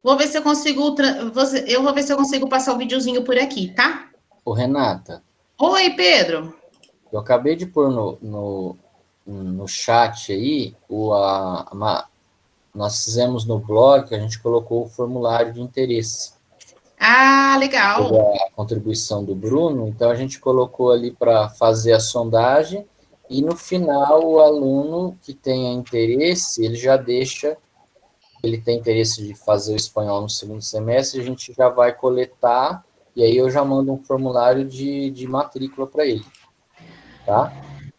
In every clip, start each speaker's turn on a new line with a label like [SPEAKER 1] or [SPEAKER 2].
[SPEAKER 1] Vou ver se eu consigo, eu vou ver se eu consigo passar o videozinho por aqui, tá?
[SPEAKER 2] Ô, Renata.
[SPEAKER 1] Oi, Pedro.
[SPEAKER 2] Eu acabei de pôr no chat aí, nós fizemos no blog, a gente colocou o formulário de interesse.
[SPEAKER 1] Ah, legal.
[SPEAKER 2] A contribuição do Bruno, então a gente colocou ali para fazer a sondagem e no final o aluno que tenha interesse, ele já deixa, ele tem interesse de fazer o espanhol no segundo semestre, a gente já vai coletar e aí eu já mando um formulário de matrícula para ele, tá?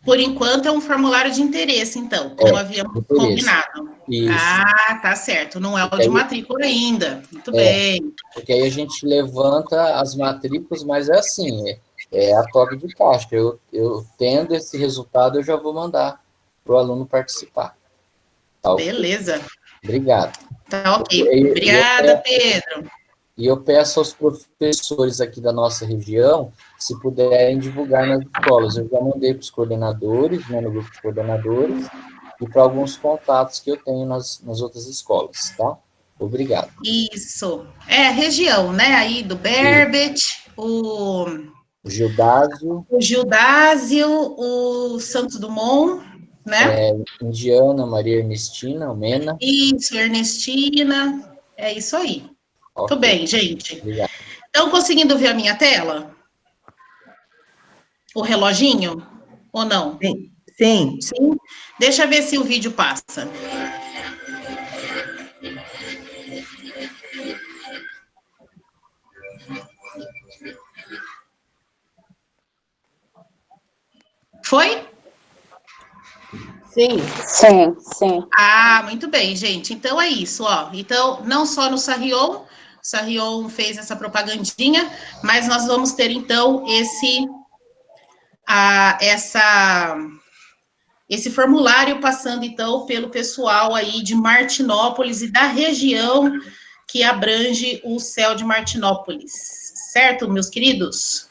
[SPEAKER 1] Por enquanto é um formulário de interesse, então, como havíamos combinado.
[SPEAKER 2] Isso.
[SPEAKER 1] Ah, tá certo. Não é o de matrícula ainda. Muito bem.
[SPEAKER 2] Porque aí a gente levanta as matrículas, mas é assim, é a toque de caixa. Eu tendo esse resultado, eu já vou mandar para o aluno participar. Tá,
[SPEAKER 1] beleza.
[SPEAKER 2] Okay? Obrigado.
[SPEAKER 1] Tá ok. Obrigada, Pedro.
[SPEAKER 2] E eu peço aos professores aqui da nossa região, se puderem divulgar nas escolas. Eu já mandei para os coordenadores, né, no grupo de coordenadores, e para alguns contatos que eu tenho nas outras escolas, tá? Obrigado.
[SPEAKER 1] Isso. É a região, né? Aí do Berbet, o Gildásio, o Santos Dumont, né?
[SPEAKER 2] Indiana, Maria Ernestina, Mena.
[SPEAKER 1] Isso, Ernestina. É isso aí. Okay. Tudo bem, gente.
[SPEAKER 2] Obrigado.
[SPEAKER 1] Estão conseguindo ver a minha tela? O reloginho? Ou não?
[SPEAKER 3] Sim. Sim.
[SPEAKER 1] Sim? Deixa eu ver se o vídeo passa. Foi?
[SPEAKER 3] Sim.
[SPEAKER 4] Sim, sim.
[SPEAKER 1] Ah, muito bem, gente. Então é isso, ó. Então, não só no Sarrion, o Sarrion fez essa propagandinha, mas nós vamos ter, então, esse formulário passando, então, pelo pessoal aí de Martinópolis e da região que abrange o céu de Martinópolis. Certo, meus queridos?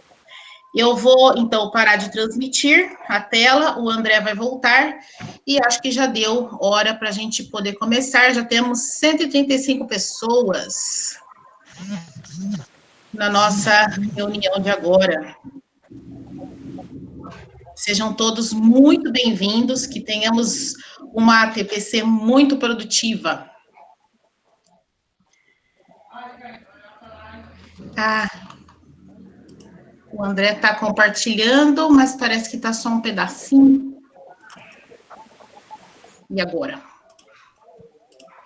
[SPEAKER 1] Eu vou, então, parar de transmitir a tela, o André vai voltar, e acho que já deu hora para a gente poder começar. Já temos 135 pessoas na nossa reunião de agora. Sejam todos muito bem-vindos, que tenhamos uma TPC muito produtiva. O André está compartilhando, mas parece que está só um pedacinho. E agora?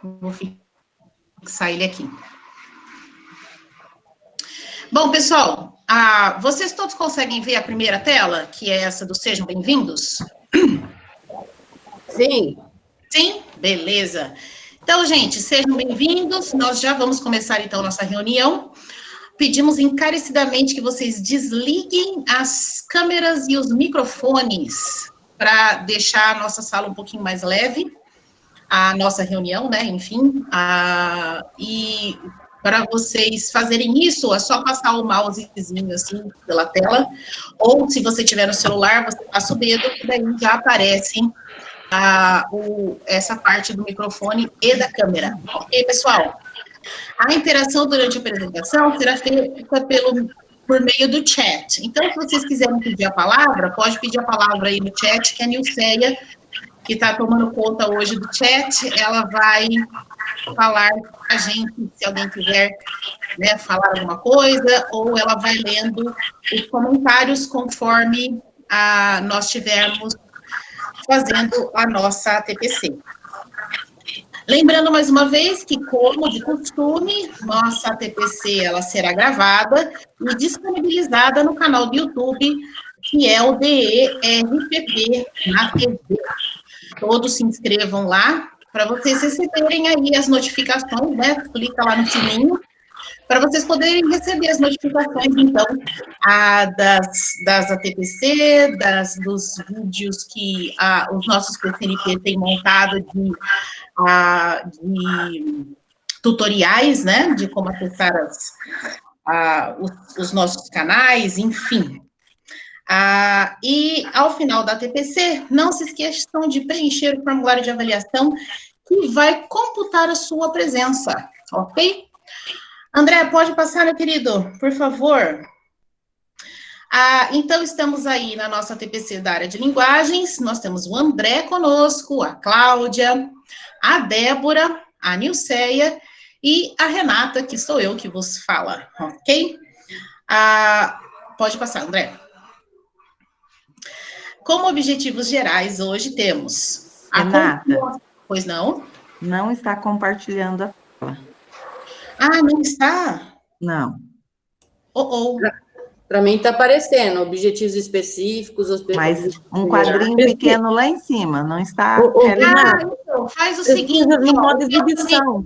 [SPEAKER 1] Vou fixar ele aqui. Bom, pessoal, vocês todos conseguem ver a primeira tela, que é essa do Sejam Bem-vindos?
[SPEAKER 3] Sim.
[SPEAKER 1] Sim? Beleza. Então, gente, sejam bem-vindos. Nós já vamos começar, então, nossa reunião. Pedimos encarecidamente que vocês desliguem as câmeras e os microfones para deixar a nossa sala um pouquinho mais leve, a nossa reunião, né, enfim. E para vocês fazerem isso, é só passar o mousezinho assim pela tela, ou se você tiver no celular, você passa o dedo, e daí já aparece essa parte do microfone e da câmera. Ok, pessoal? A interação durante a apresentação será feita por meio do chat. Então, se vocês quiserem pedir a palavra, pode pedir a palavra aí no chat, que a Nilceia, que está tomando conta hoje do chat, ela vai falar com a gente, se alguém quiser, né, falar alguma coisa, ou ela vai lendo os comentários conforme nós estivermos fazendo a nossa TPC. Lembrando mais uma vez que, como de costume, nossa TPC ela será gravada e disponibilizada no canal do YouTube, que é o DERPP na TV. Todos se inscrevam lá, para vocês receberem aí as notificações, né? Clica lá no sininho, para vocês poderem receber as notificações, então, das ATPC, dos vídeos que os nossos PCNP têm montado de tutoriais, né, de como acessar os nossos canais, enfim. E, ao final da TPC, não se esqueçam de preencher o formulário de avaliação que vai computar a sua presença, ok? André, pode passar, meu querido, por favor. Então, estamos aí na nossa TPC da área de linguagens, nós temos o André conosco, a Cláudia, a Débora, a Nilceia e a Renata, que sou eu que vos fala, ok? Pode passar, André. Como objetivos gerais, hoje temos...
[SPEAKER 3] Renata.
[SPEAKER 1] Pois não?
[SPEAKER 3] Não está compartilhando a tela.
[SPEAKER 1] Não está?
[SPEAKER 3] Não.
[SPEAKER 4] Para mim está aparecendo, objetivos específicos.
[SPEAKER 3] Mas um quadrinho pequeno lá em cima, não está...
[SPEAKER 1] Então, faz o seguinte...
[SPEAKER 4] No modo exibição.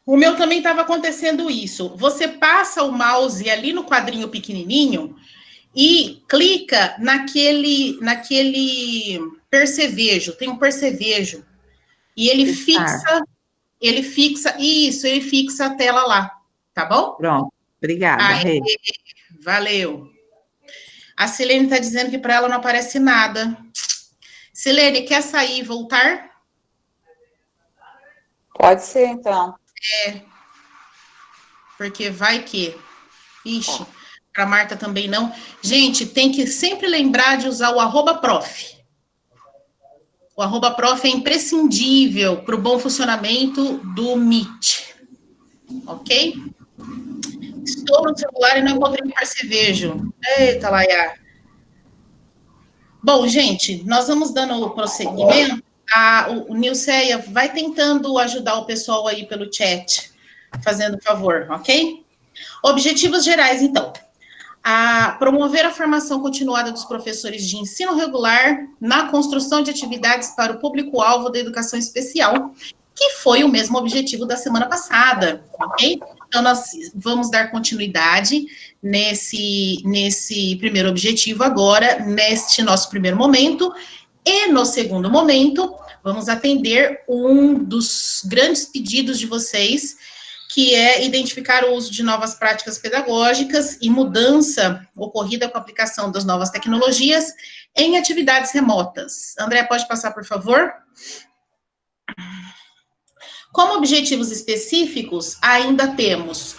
[SPEAKER 1] O meu também estava acontecendo isso. Você passa o mouse ali no quadrinho pequenininho e clica naquele percevejo. Tem um percevejo. E ele fixa a tela lá. Tá bom?
[SPEAKER 3] Pronto. Obrigada, Rê.
[SPEAKER 1] Valeu. A Silene está dizendo que para ela não aparece nada. Silene, quer sair e voltar?
[SPEAKER 5] Pode ser, então.
[SPEAKER 1] Porque vai que... Ixi, para Marta também não. Gente, tem que sempre lembrar de usar o @prof. O @prof é imprescindível para o bom funcionamento do Meet. Ok? Estou no celular e não encontrei o percevejo. Eita, Laia. Bom, gente, nós vamos dando prosseguimento. O Nilceia vai tentando ajudar o pessoal aí pelo chat, fazendo favor, ok? Objetivos gerais, então. Promover a formação continuada dos professores de ensino regular na construção de atividades para o público-alvo da educação especial, que foi o mesmo objetivo da semana passada, ok? Então, nós vamos dar continuidade nesse primeiro objetivo agora, neste nosso primeiro momento, e no segundo momento, vamos atender um dos grandes pedidos de vocês, que é identificar o uso de novas práticas pedagógicas e mudança ocorrida com a aplicação das novas tecnologias em atividades remotas. André, pode passar, por favor? Como objetivos específicos, ainda temos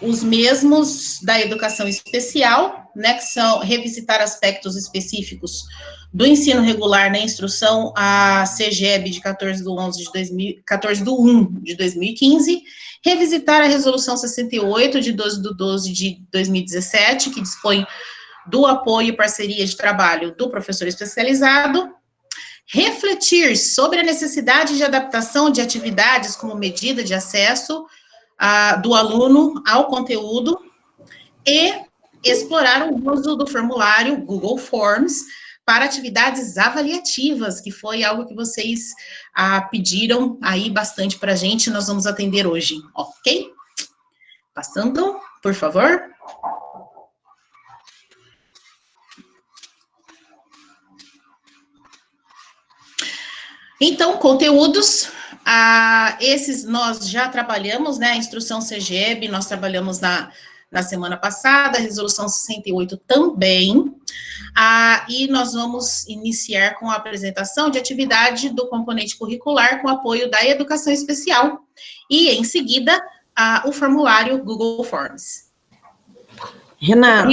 [SPEAKER 1] os mesmos da educação especial, né, que são revisitar aspectos específicos do ensino regular na instrução a CGEB de 14 do 1 de 2015, revisitar a resolução 68 de 12 de 2017, que dispõe do apoio e parceria de trabalho do professor especializado, refletir sobre a necessidade de adaptação de atividades como medida de acesso do aluno ao conteúdo e explorar o uso do formulário Google Forms para atividades avaliativas, que foi algo que vocês pediram aí bastante para a gente, nós vamos atender hoje, ok? Passando, por favor. Então, conteúdos, esses nós já trabalhamos, né, a instrução CGEB, nós trabalhamos na semana passada, a resolução 68 também, e nós vamos iniciar com a apresentação de atividade do componente curricular com apoio da educação especial, e em seguida, o formulário Google Forms.
[SPEAKER 4] Renata,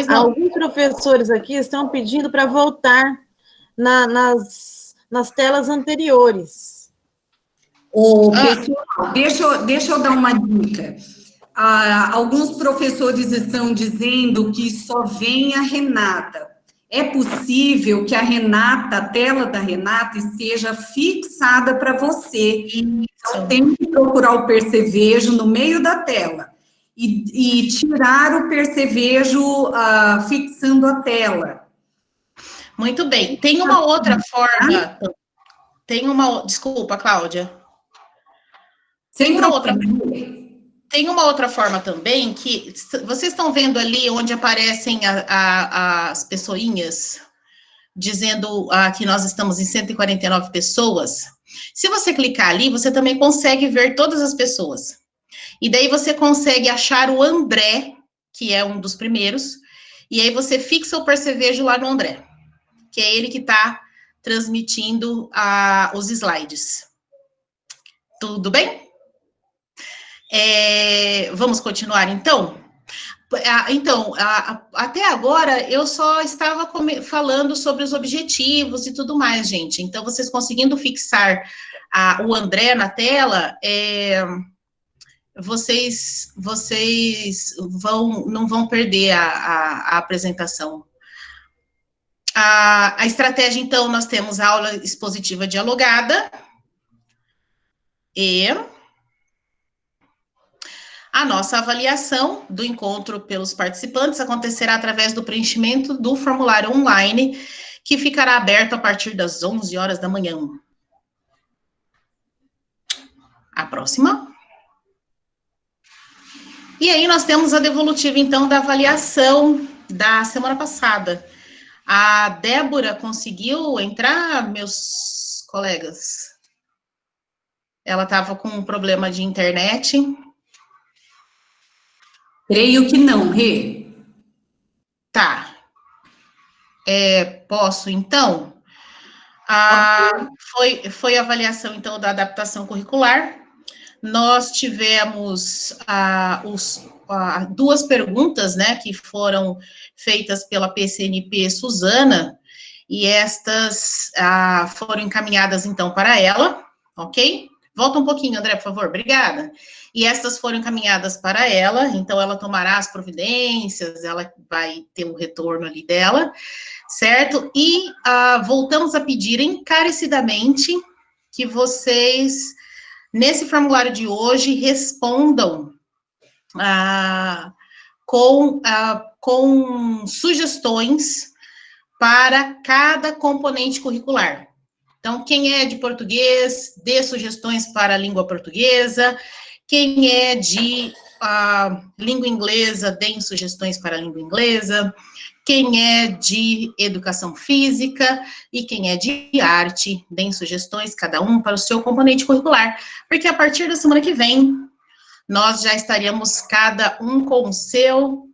[SPEAKER 6] alguns professores aqui estão pedindo para voltar nas telas anteriores.
[SPEAKER 7] Pessoal, deixa eu dar uma dica. Alguns professores estão dizendo que só vem a Renata. É possível que a tela da Renata esteja fixada para você. Então, tem que procurar o percevejo no meio da tela e tirar o percevejo fixando a tela.
[SPEAKER 1] Muito bem. Tem uma outra forma. Desculpa, Cláudia. Tem uma outra forma também, que vocês estão vendo ali onde aparecem as pessoinhas, dizendo que nós estamos em 149 pessoas. Se você clicar ali, você também consegue ver todas as pessoas. E daí você consegue achar o André, que é um dos primeiros, e aí você fixa o percevejo lá no André, que é ele que está transmitindo os slides. Tudo bem? Vamos continuar, então? Então, até agora, eu só estava falando sobre os objetivos e tudo mais, gente. Então, vocês conseguindo fixar o André na tela, vocês não vão perder a apresentação. A estratégia, então, nós temos a aula expositiva dialogada e a nossa avaliação do encontro pelos participantes acontecerá através do preenchimento do formulário online, que ficará aberto a partir das 11 horas da manhã. A próxima. E aí nós temos a devolutiva, então, da avaliação da semana passada. A Débora conseguiu entrar, meus colegas? Ela estava com um problema de internet.
[SPEAKER 7] Creio que não, Rê.
[SPEAKER 1] Tá. Posso, então? Foi a avaliação, então, da adaptação curricular. Nós tivemos duas perguntas, né, que foram feitas pela PCNP Suzana, e estas foram encaminhadas, então, para ela, ok? Volta um pouquinho, André, por favor, obrigada. E estas foram encaminhadas para ela, então ela tomará as providências, ela vai ter o retorno ali dela, certo? E voltamos a pedir encarecidamente que vocês, nesse formulário de hoje, respondam com sugestões para cada componente curricular. Então, quem é de português, dê sugestões para a língua portuguesa. Quem é de língua inglesa, deem sugestões para a língua inglesa. Quem é de educação física e quem é de arte, deem sugestões, cada um para o seu componente curricular. Porque a partir da semana que vem, nós já estaríamos cada um com o seu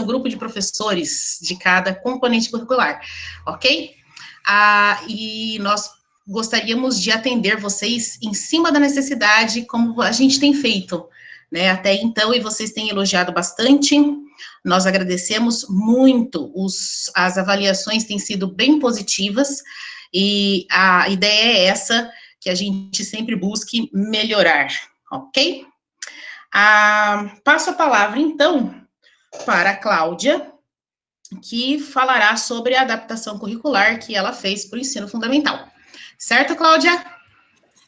[SPEAKER 1] grupo de professores de cada componente curricular, ok? E nós gostaríamos de atender vocês em cima da necessidade, como a gente tem feito, né, até então, e vocês têm elogiado bastante. Nós agradecemos muito, as avaliações têm sido bem positivas, e a ideia é essa, que a gente sempre busque melhorar, ok? Passo a palavra, então, para a Cláudia, que falará sobre a adaptação curricular que ela fez para o ensino fundamental. Certo, Cláudia?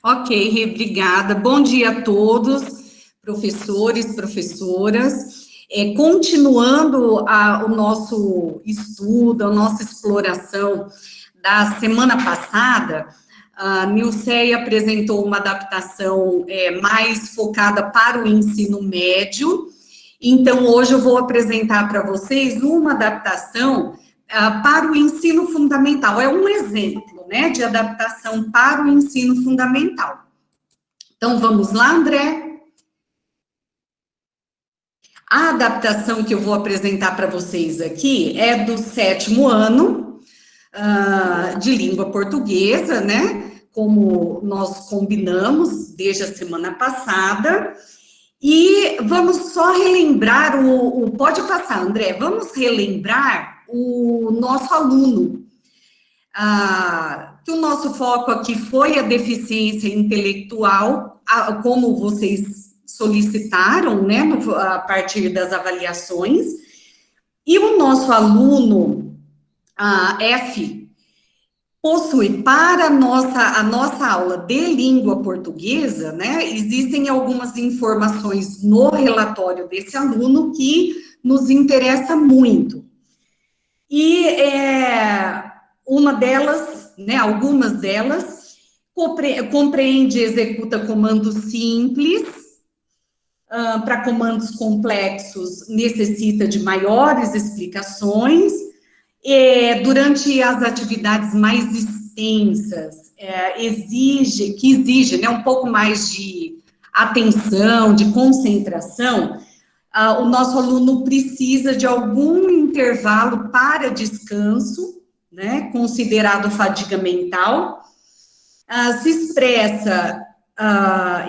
[SPEAKER 7] Ok, obrigada. Bom dia a todos, professores, professoras. Continuando o nosso estudo, a nossa exploração da semana passada, a Nilceia apresentou uma adaptação mais focada para o ensino médio. Então, hoje eu vou apresentar para vocês uma adaptação para o ensino fundamental. É um exemplo, né, de adaptação para o ensino fundamental. Então, vamos lá, André? A adaptação que eu vou apresentar para vocês aqui é do 7º ano de língua portuguesa, né, como nós combinamos desde a semana passada. E vamos só relembrar pode passar, André, vamos relembrar o nosso aluno, que o nosso foco aqui foi a deficiência intelectual, como vocês solicitaram, né, a partir das avaliações, e o nosso aluno, F, possui, para a nossa aula de língua portuguesa, né, existem algumas informações no relatório desse aluno que nos interessa muito. E uma delas, né, algumas delas, compreende e executa comandos simples, para comandos complexos necessita de maiores explicações, durante as atividades mais extensas, exige, né, um pouco mais de atenção, de concentração, o nosso aluno precisa de algum intervalo para descanso, né, considerado fadiga mental, se expressa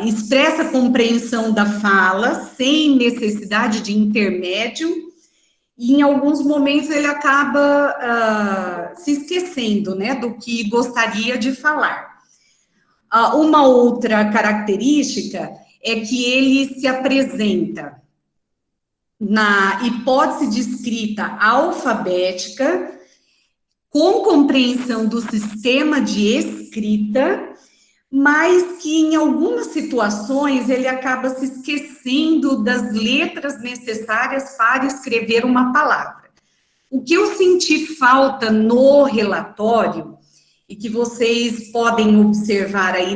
[SPEAKER 7] expressa compreensão da fala, sem necessidade de intermédio, e em alguns momentos ele acaba se esquecendo, né, do que gostaria de falar. Uma outra característica é que ele se apresenta na hipótese de escrita alfabética, com compreensão do sistema de escrita, mas que em algumas situações ele acaba se esquecendo das letras necessárias para escrever uma palavra. O que eu senti falta no relatório, e que vocês podem observar aí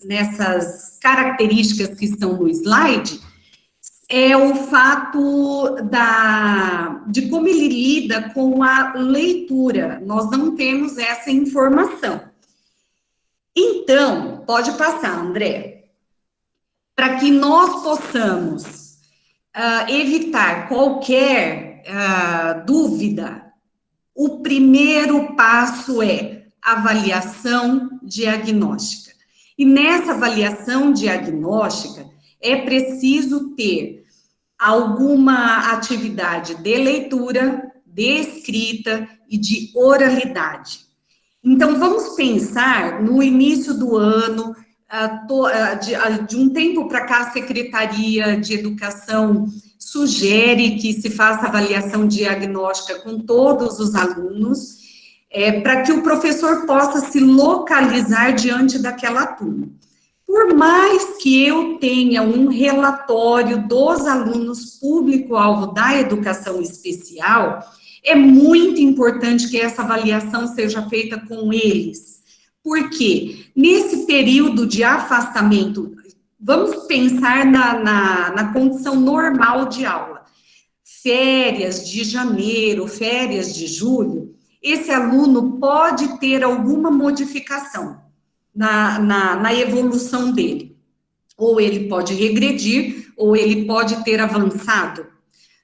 [SPEAKER 7] nessas características que estão no slide, é o fato de como ele lida com a leitura. Nós não temos essa informação. Então, pode passar, André. Para que nós possamos evitar qualquer dúvida, o primeiro passo é avaliação diagnóstica. E nessa avaliação diagnóstica, é preciso ter alguma atividade de leitura, de escrita e de oralidade. Então, vamos pensar no início do ano, de um tempo para cá, a Secretaria de Educação sugere que se faça avaliação diagnóstica com todos os alunos, para que o professor possa se localizar diante daquela turma. Por mais que eu tenha um relatório dos alunos público-alvo da educação especial, é muito importante que essa avaliação seja feita com eles. Por quê? Nesse período de afastamento, vamos pensar na condição normal de aula. Férias de janeiro, férias de julho, esse aluno pode ter alguma modificação na evolução dele. Ou ele pode regredir, ou ele pode ter avançado,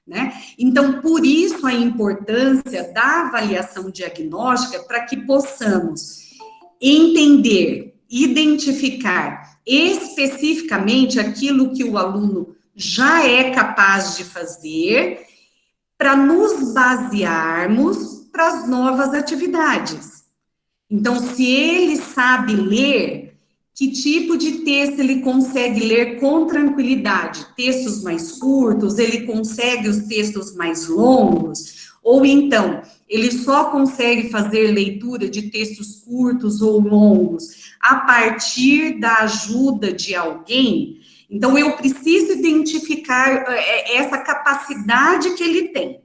[SPEAKER 7] né? Então, por isso a importância da avaliação diagnóstica, para que possamos entender, identificar especificamente aquilo que o aluno já é capaz de fazer, para nos basearmos para as novas atividades. Então, se ele sabe ler, que tipo de texto ele consegue ler com tranquilidade? Textos mais curtos, ele consegue os textos mais longos? Ou então, ele só consegue fazer leitura de textos curtos ou longos a partir da ajuda de alguém? Então, eu preciso identificar essa capacidade que ele tem.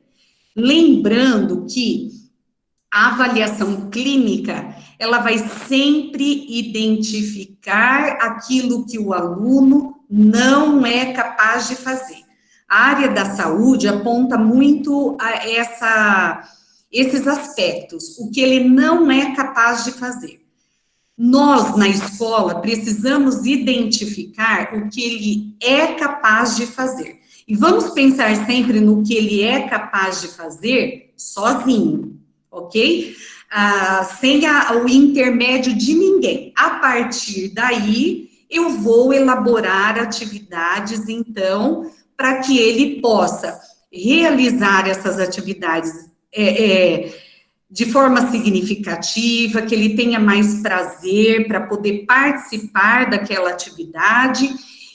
[SPEAKER 7] Lembrando que a avaliação clínica, ela vai sempre identificar aquilo que o aluno não é capaz de fazer. A área da saúde aponta muito a esses aspectos, o que ele não é capaz de fazer. Nós, na escola, precisamos identificar o que ele é capaz de fazer. E vamos pensar sempre no que ele é capaz de fazer sozinho. Ok? Sem o intermédio de ninguém. A partir daí, eu vou elaborar atividades, então, para que ele possa realizar essas atividades de forma significativa, que ele tenha mais prazer para poder participar daquela atividade,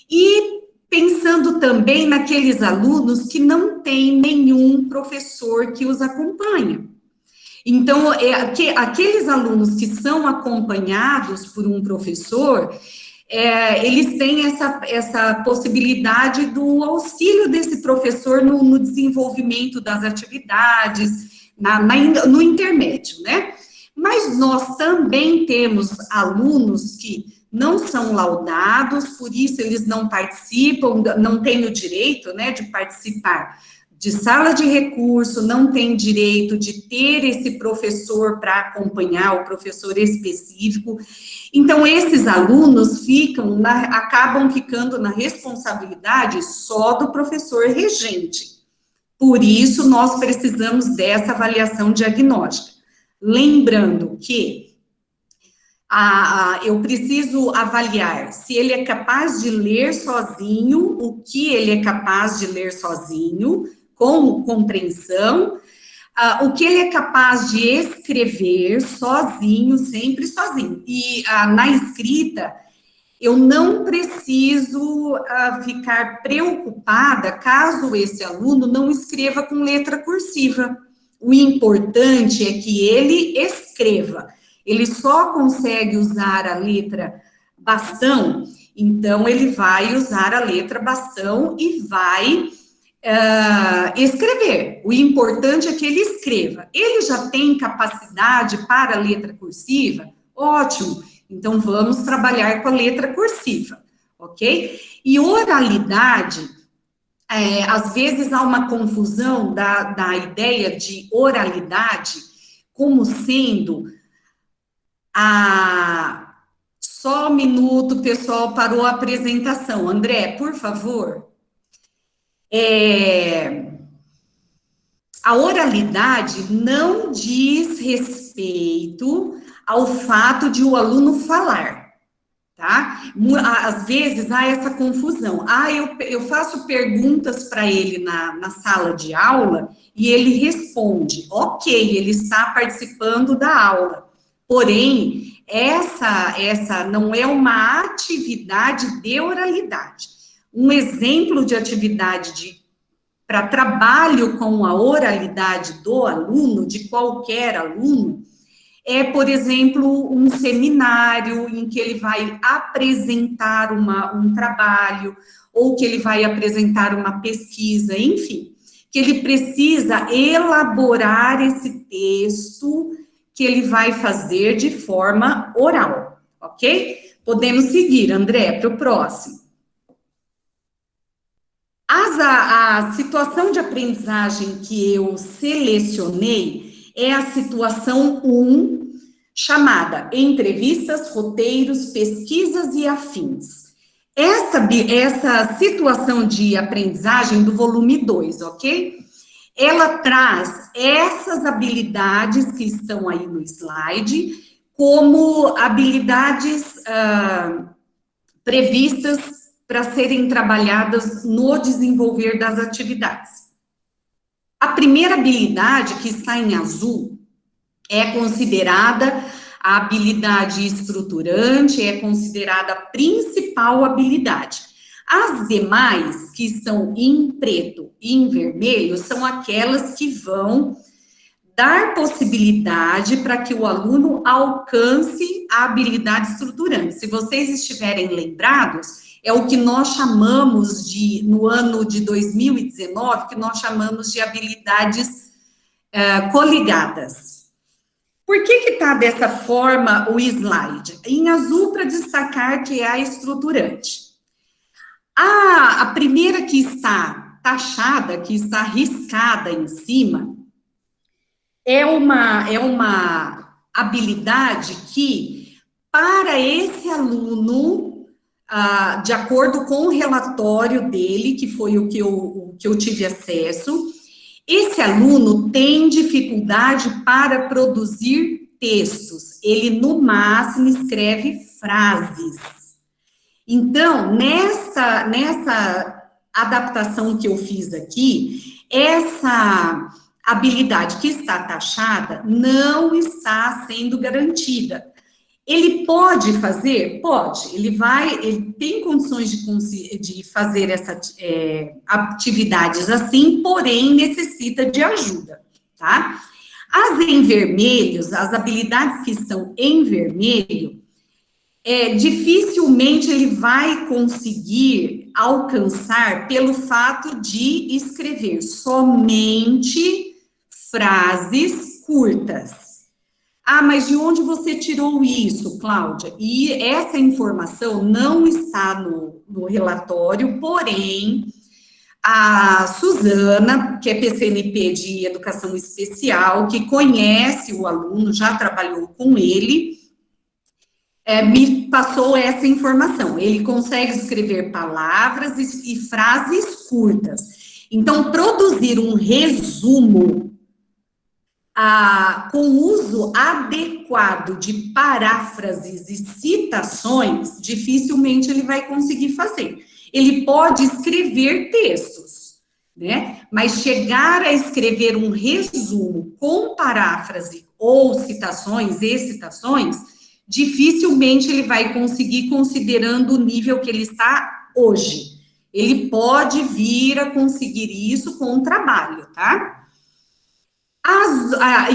[SPEAKER 7] e pensando também naqueles alunos que não têm nenhum professor que os acompanha. Então, aqueles alunos que são acompanhados por um professor, eles têm essa possibilidade do auxílio desse professor no desenvolvimento das atividades, no intermédio, né? Mas nós também temos alunos que não são laudados, por isso eles não participam, não têm o direito, né, de participar de sala de recurso, não tem direito de ter esse professor para acompanhar, o professor específico. Então, esses alunos acabam ficando na responsabilidade só do professor regente. Por isso, nós precisamos dessa avaliação diagnóstica. Lembrando que eu preciso avaliar se ele é capaz de ler sozinho, o que ele é capaz de ler sozinho, com compreensão, o que ele é capaz de escrever sozinho, sempre sozinho. E na escrita, eu não preciso ficar preocupada caso esse aluno não escreva com letra cursiva. O importante é que ele escreva. Ele só consegue usar a letra bastão, então ele vai usar a letra bastão e vai escrever. O importante é que ele escreva. Ele já tem capacidade para a letra cursiva? Ótimo. Então, vamos trabalhar com a letra cursiva, ok? E oralidade, às vezes há uma confusão da ideia de oralidade como sendo Só um minuto, pessoal, parou a apresentação. André, por favor. A oralidade não diz respeito ao fato de o aluno falar, tá? Às vezes há essa confusão. Eu faço perguntas para ele na sala de aula e ele responde. Ok, ele está participando da aula. Porém, essa não é uma atividade de oralidade. Um exemplo de atividade para trabalho com a oralidade do aluno, de qualquer aluno, é, por exemplo, um seminário em que ele vai apresentar um trabalho, ou que ele vai apresentar uma pesquisa, enfim, que ele precisa elaborar esse texto que ele vai fazer de forma oral, ok? Podemos seguir, André, para o próximo. A situação de aprendizagem que eu selecionei é a situação 1, chamada entrevistas, roteiros, pesquisas e afins. Essa situação de aprendizagem do volume 2, ok? Ela traz essas habilidades que estão aí no slide como habilidades previstas para serem trabalhadas no desenvolver das atividades. A primeira habilidade, que está em azul, é considerada a habilidade estruturante, é considerada a principal habilidade. As demais, que estão em preto e em vermelho, são aquelas que vão dar possibilidade para que o aluno alcance a habilidade estruturante. Se vocês estiverem lembrados, é o que nós chamamos no ano de 2019, que nós chamamos de habilidades coligadas. Por que está dessa forma o slide? Em azul, para destacar que é a estruturante. A primeira que está taxada, que está riscada em cima, é uma habilidade que, para esse aluno, de acordo com o relatório dele, que foi o que eu tive acesso, esse aluno tem dificuldade para produzir textos. Ele, no máximo, escreve frases. Então, nessa adaptação que eu fiz aqui, essa habilidade que está taxada não está sendo garantida. Ele pode fazer? Pode. Ele tem condições de fazer essas atividades assim, porém necessita de ajuda, tá? As em vermelho, as habilidades que estão em vermelho, dificilmente ele vai conseguir alcançar pelo fato de escrever somente frases curtas. Mas de onde você tirou isso, Cláudia? E essa informação não está no relatório, porém, a Suzana, que é PCNP de Educação Especial, que conhece o aluno, já trabalhou com ele, me passou essa informação. Ele consegue escrever palavras e frases curtas. Então, produzir um resumo com o uso adequado de paráfrases e citações, dificilmente ele vai conseguir fazer. Ele pode escrever textos, né? Mas chegar a escrever um resumo com paráfrase ou citações e citações, dificilmente ele vai conseguir, considerando o nível que ele está hoje. Ele pode vir a conseguir isso com o trabalho, tá?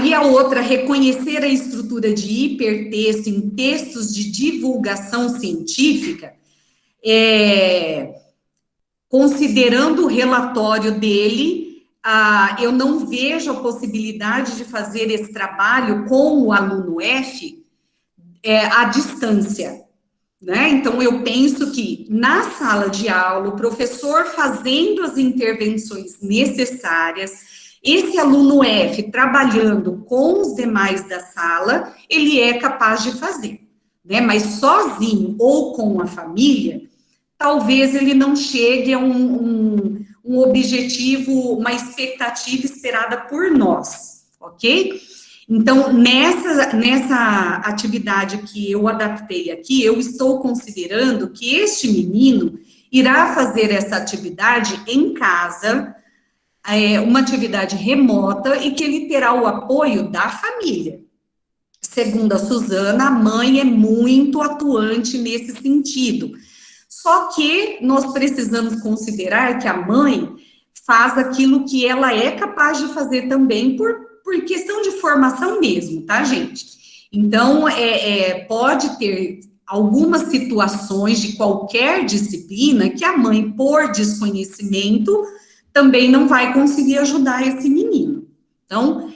[SPEAKER 7] E a outra, reconhecer a estrutura de hipertexto em textos de divulgação científica, considerando o relatório dele, eu não vejo a possibilidade de fazer esse trabalho com o aluno F à distância, né? Então, eu penso que na sala de aula, o professor fazendo as intervenções necessárias, esse aluno F trabalhando com os demais da sala, ele é capaz de fazer, né? Mas sozinho ou com a família, talvez ele não chegue a um objetivo, uma expectativa esperada por nós, ok? Então, nessa atividade que eu adaptei aqui, eu estou considerando que este menino irá fazer essa atividade em casa, uma atividade remota, e que ele terá o apoio da família. Segundo a Suzana, a mãe é muito atuante nesse sentido. Só que nós precisamos considerar que a mãe faz aquilo que ela é capaz de fazer também por questão de formação mesmo, tá, gente? Então, pode ter algumas situações de qualquer disciplina que a mãe, por desconhecimento, também não vai conseguir ajudar esse menino. Então,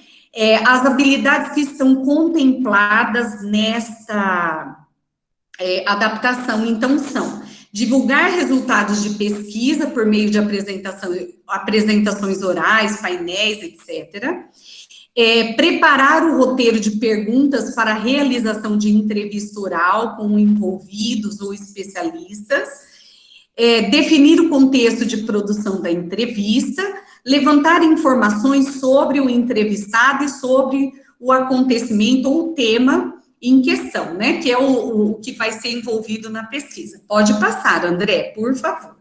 [SPEAKER 7] as habilidades que estão contempladas nesta adaptação, então, são divulgar resultados de pesquisa por meio de apresentações orais, painéis, etc., preparar o roteiro de perguntas para a realização de entrevista oral com envolvidos ou especialistas, definir o contexto de produção da entrevista, levantar informações sobre o entrevistado e sobre o acontecimento ou o tema em questão, né, que é o que vai ser envolvido na pesquisa. Pode passar, André, por favor.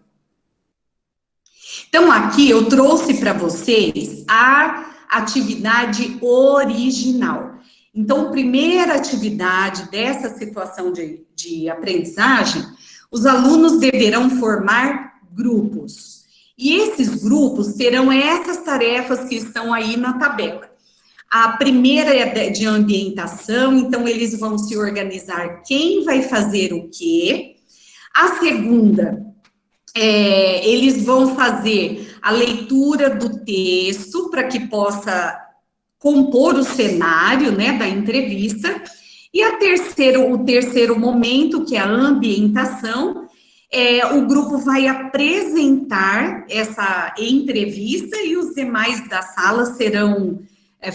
[SPEAKER 7] Então, aqui eu trouxe para vocês a atividade original. Então, primeira atividade dessa situação de aprendizagem, os alunos deverão formar grupos. E esses grupos terão essas tarefas que estão aí na tabela. A primeira é de ambientação, então eles vão se organizar quem vai fazer o quê. A segunda, eles vão fazer a leitura do texto para que possa compor o cenário, né, da entrevista. E o terceiro momento, que é a ambientação, o grupo vai apresentar essa entrevista e os demais da sala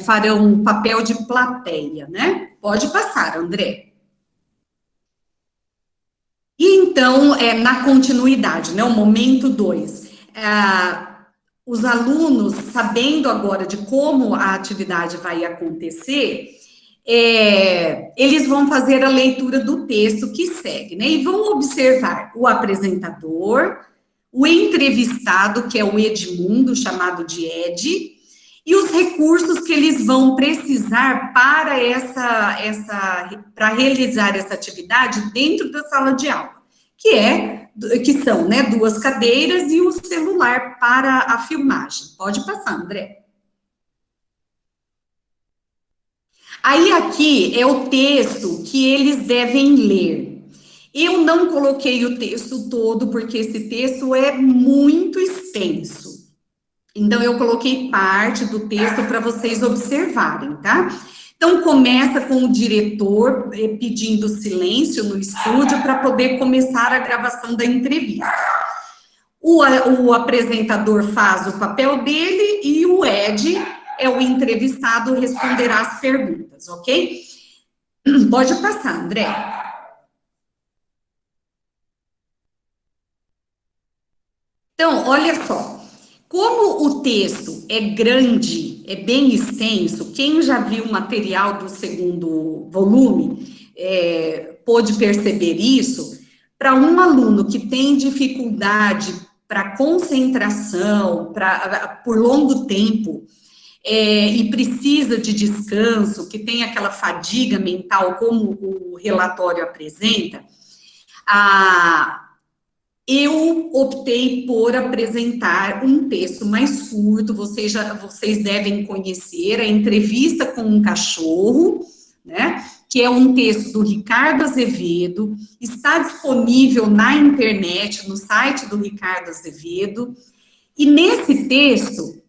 [SPEAKER 7] farão um papel de plateia, né? Pode passar, André. E então, na continuidade, né, o momento 2, os alunos, sabendo agora de como a atividade vai acontecer, eles vão fazer a leitura do texto que segue, né? E vão observar o apresentador, o entrevistado, que é o Edmundo, chamado de Ed, e os recursos que eles vão precisar para realizar essa atividade dentro da sala de aula, que são, né, 2 cadeiras e o celular para a filmagem. Pode passar, André. Aí, aqui é o texto que eles devem ler. Eu não coloquei o texto todo, porque esse texto é muito extenso. Então, eu coloquei parte do texto para vocês observarem, tá? Então, começa com o diretor pedindo silêncio no estúdio para poder começar a gravação da entrevista. O apresentador faz o papel dele e o Ed, o entrevistado, responderá as perguntas, ok? Pode passar, André. Então, olha só. Como o texto é grande, é bem extenso. Quem já viu o material do segundo volume pôde perceber isso. Para um aluno que tem dificuldade para concentração, por longo tempo, e precisa de descanso, que tem aquela fadiga mental, como o relatório apresenta, eu optei por apresentar um texto mais curto. Vocês devem conhecer a Entrevista com um Cachorro, né? Que é um texto do Ricardo Azevedo, está disponível na internet, no site do Ricardo Azevedo, e nesse texto,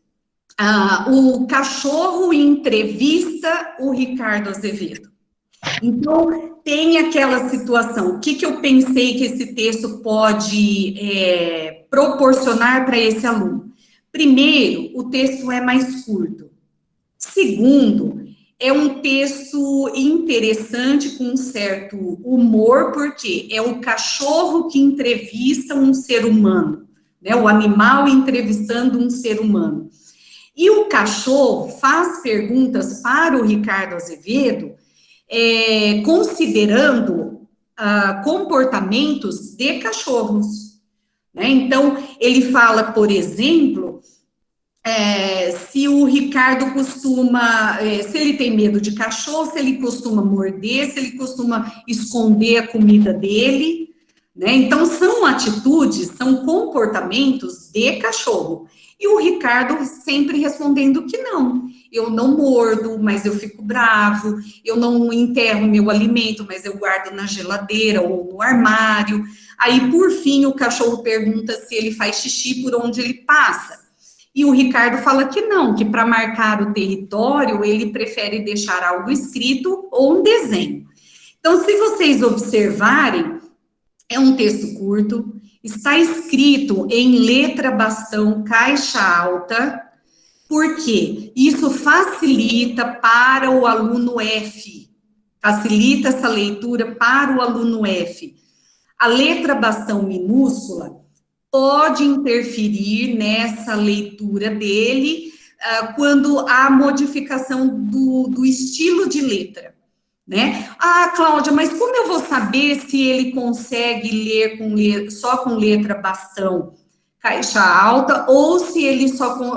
[SPEAKER 7] o cachorro entrevista o Ricardo Azevedo. Então, tem aquela situação, o que eu pensei que esse texto pode proporcionar para esse aluno? Primeiro, o texto é mais curto. Segundo, é um texto interessante, com um certo humor, porque é o cachorro que entrevista um ser humano, né? O animal entrevistando um ser humano. E o cachorro faz perguntas para o Ricardo Azevedo, considerando comportamentos de cachorros, né? Então, ele fala, por exemplo, se o Ricardo costuma, se ele tem medo de cachorro, se ele costuma morder, se ele costuma esconder a comida dele, né? Então, são atitudes, são comportamentos de cachorro. E o Ricardo sempre respondendo que não. Eu não mordo, mas eu fico bravo. Eu não enterro meu alimento, mas eu guardo na geladeira ou no armário. Aí, por fim, o cachorro pergunta se ele faz xixi por onde ele passa. E o Ricardo fala que não, que para marcar o território, ele prefere deixar algo escrito ou um desenho. Então, se vocês observarem, é um texto curto, está escrito em letra bastão caixa alta, porque isso facilita para o aluno F, facilita essa leitura para o aluno F. A letra bastão minúscula pode interferir nessa leitura dele quando há modificação do estilo de letra, né? Cláudia, mas como eu vou saber se ele consegue ler só com letra bastão caixa alta, ou se ele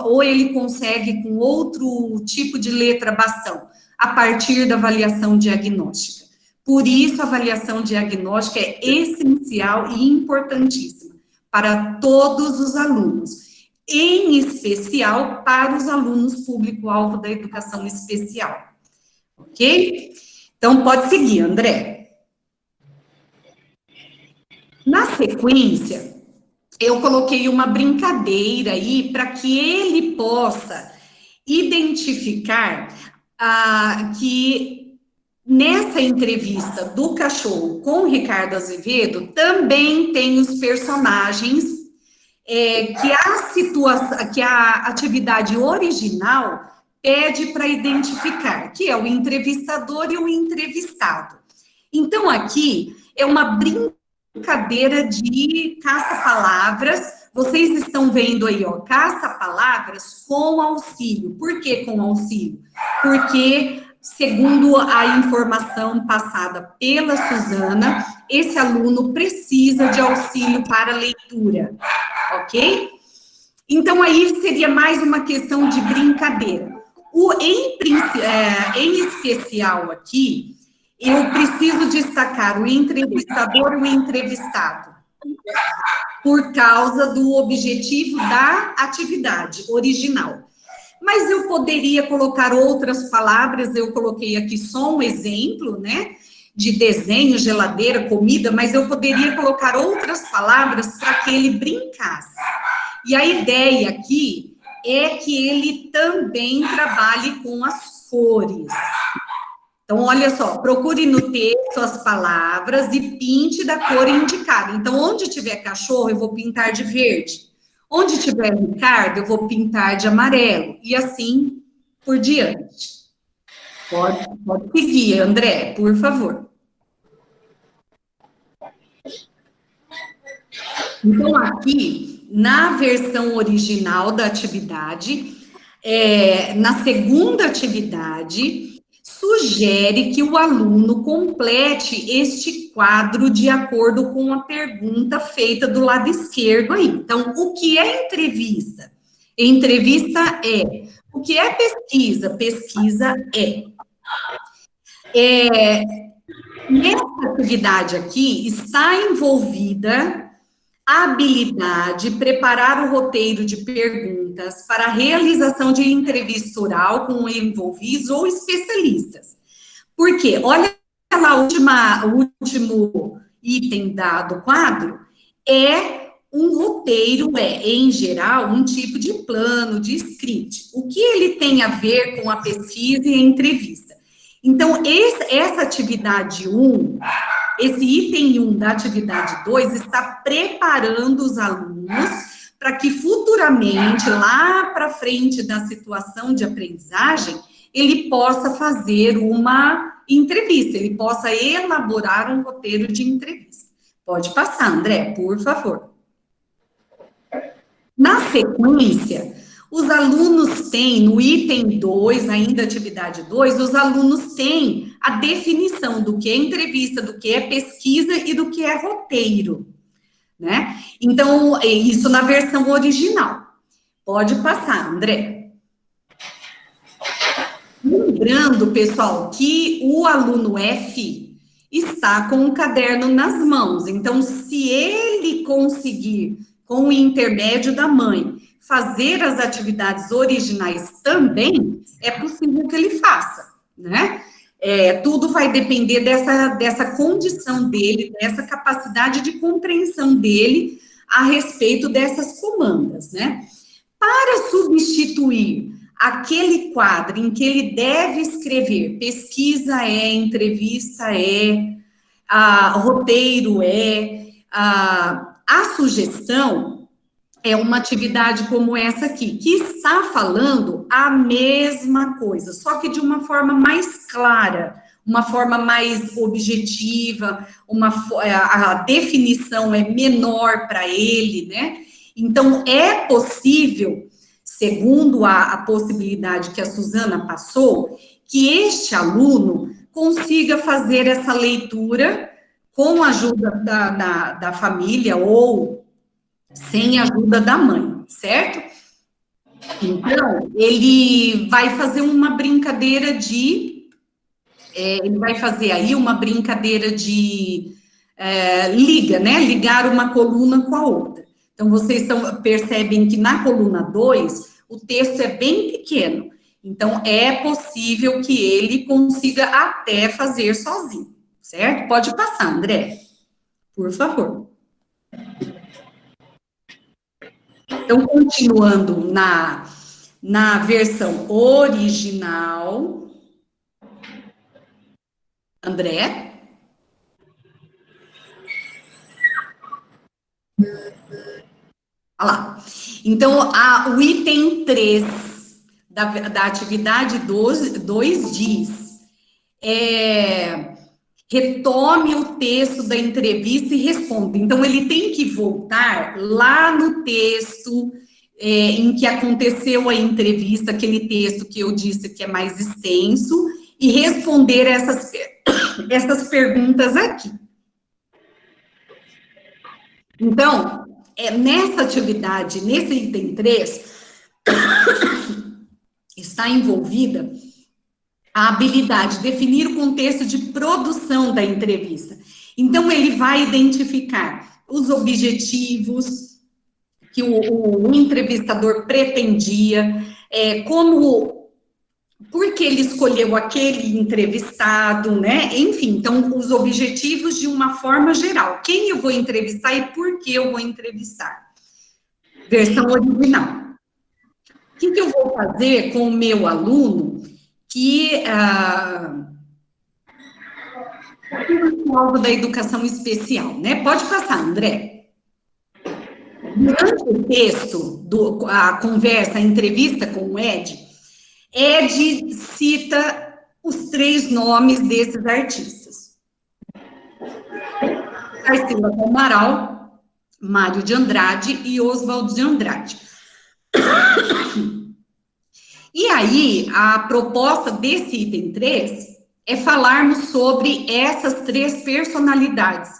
[SPEAKER 7] ou ele consegue com outro tipo de letra bastão, a partir da avaliação diagnóstica. Por isso, a avaliação diagnóstica é essencial e importantíssima para todos os alunos, em especial para os alunos público-alvo da educação especial. Ok? Então, pode seguir, André. Na sequência, eu coloquei uma brincadeira aí para que ele possa identificar que nessa entrevista do cachorro com o Ricardo Azevedo, também tem os personagens que a atividade original pede para identificar, que é o entrevistador e o entrevistado. Então, aqui é uma brincadeira de caça-palavras. Vocês estão vendo aí, ó, caça-palavras com auxílio. Por que com auxílio? Porque, segundo a informação passada pela Suzana, esse aluno precisa de auxílio para leitura, ok? Então, aí seria mais uma questão de brincadeira. Em especial aqui, eu preciso destacar o entrevistador e o entrevistado, por causa do objetivo da atividade original. Mas eu poderia colocar outras palavras, eu coloquei aqui só um exemplo, né, de desenho, geladeira, comida, mas eu poderia colocar outras palavras para que ele brincasse. E a ideia aqui é que ele também trabalhe com as cores. Então, olha só, procure no texto as palavras e pinte da cor indicada. Então, onde tiver cachorro, eu vou pintar de verde. Onde tiver Ricardo, eu vou pintar de amarelo. E assim por diante. Pode seguir, André, por favor. Então, aqui, na versão original da atividade, na segunda atividade, sugere que o aluno complete este quadro de acordo com a pergunta feita do lado esquerdo aí. Então, o que é entrevista? Entrevista é. O que é pesquisa? Pesquisa é. Nessa atividade aqui está envolvida a habilidade, preparar o roteiro de perguntas para a realização de entrevista oral com envolvidos ou especialistas. Por quê? Olha lá o último item do quadro, um roteiro em geral, um tipo de plano, de script. O que ele tem a ver com a pesquisa e a entrevista? Então, essa atividade 1, esse item 1 da atividade 2 está preparando os alunos para que futuramente, lá para frente da situação de aprendizagem, ele possa fazer uma entrevista, ele possa elaborar um roteiro de entrevista. Pode passar, André, por favor. Na sequência, os alunos têm, no item 2, ainda atividade 2, os alunos têm a definição do que é entrevista, do que é pesquisa e do que é roteiro, né? Então, isso na versão original. Pode passar, André. Lembrando, pessoal, que o aluno F está com o caderno nas mãos. Então, se ele conseguir, com o intermédio da mãe, fazer as atividades originais também, é possível que ele faça, né? Tudo vai depender dessa condição dele, dessa capacidade de compreensão dele a respeito dessas comandas, né? Para substituir aquele quadro em que ele deve escrever pesquisa entrevista roteiro a sugestão é uma atividade como essa aqui, que está falando a mesma coisa, só que de uma forma mais clara, uma forma mais objetiva, a definição é menor para ele, né? Então, é possível, segundo a possibilidade que a Suzana passou, que este aluno consiga fazer essa leitura com a ajuda da família ou sem a ajuda da mãe, certo? Então, ele vai fazer uma brincadeira ele vai fazer aí uma brincadeira de ligar uma coluna com a outra. Então, vocês percebem que na coluna 2, o texto é bem pequeno. Então, é possível que ele consiga até fazer sozinho, certo? Pode passar, André, por favor. Então, continuando na versão original, André? Olha lá. Então, o item 3 da atividade 2 diz, retome o texto da entrevista e responda. Então, ele tem que voltar lá no texto em que aconteceu a entrevista, aquele texto que eu disse que é mais extenso, e responder essas perguntas aqui. Então, nessa atividade, nesse item 3, está envolvida a habilidade de definir o contexto de produção da entrevista. Então, ele vai identificar os objetivos que o entrevistador pretendia, por que ele escolheu aquele entrevistado, né? Enfim, então, os objetivos de uma forma geral. Quem eu vou entrevistar e por que eu vou entrevistar? Versão original. O que eu vou fazer com o meu aluno que algo da educação especial, né? Pode passar, André. Durante o texto, a conversa, a entrevista com o Ed cita os 3 nomes desses artistas. Tarsila do Amaral, Mário de Andrade e Oswaldo de Andrade. E aí, a proposta desse item 3 é falarmos sobre essas 3 personalidades.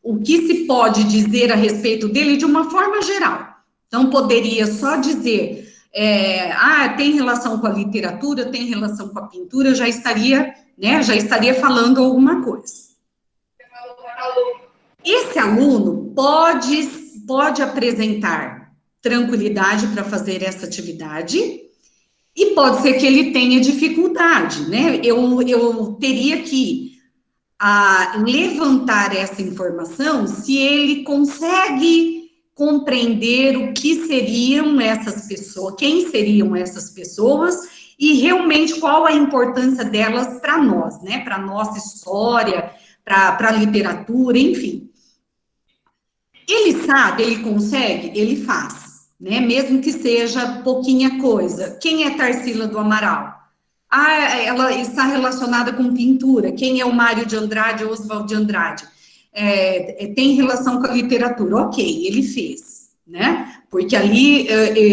[SPEAKER 7] O que se pode dizer a respeito dele de uma forma geral. Não poderia só dizer, tem relação com a literatura, tem relação com a pintura, já estaria falando alguma coisa. Esse aluno pode apresentar tranquilidade para fazer essa atividade, e pode ser que ele tenha dificuldade, né? Eu teria que levantar essa informação se ele consegue compreender o que seriam essas pessoas, quem seriam essas pessoas, e realmente qual a importância delas para nós, né? Para a nossa história, para a literatura, enfim. Ele sabe, ele consegue, ele faz. Né? Mesmo que seja pouquinha coisa. Quem é Tarsila do Amaral? Ela está relacionada com pintura. Quem é o Mário de Andrade, Oswald de Andrade? Tem relação com a literatura. Ok, ele fez, né? Porque ali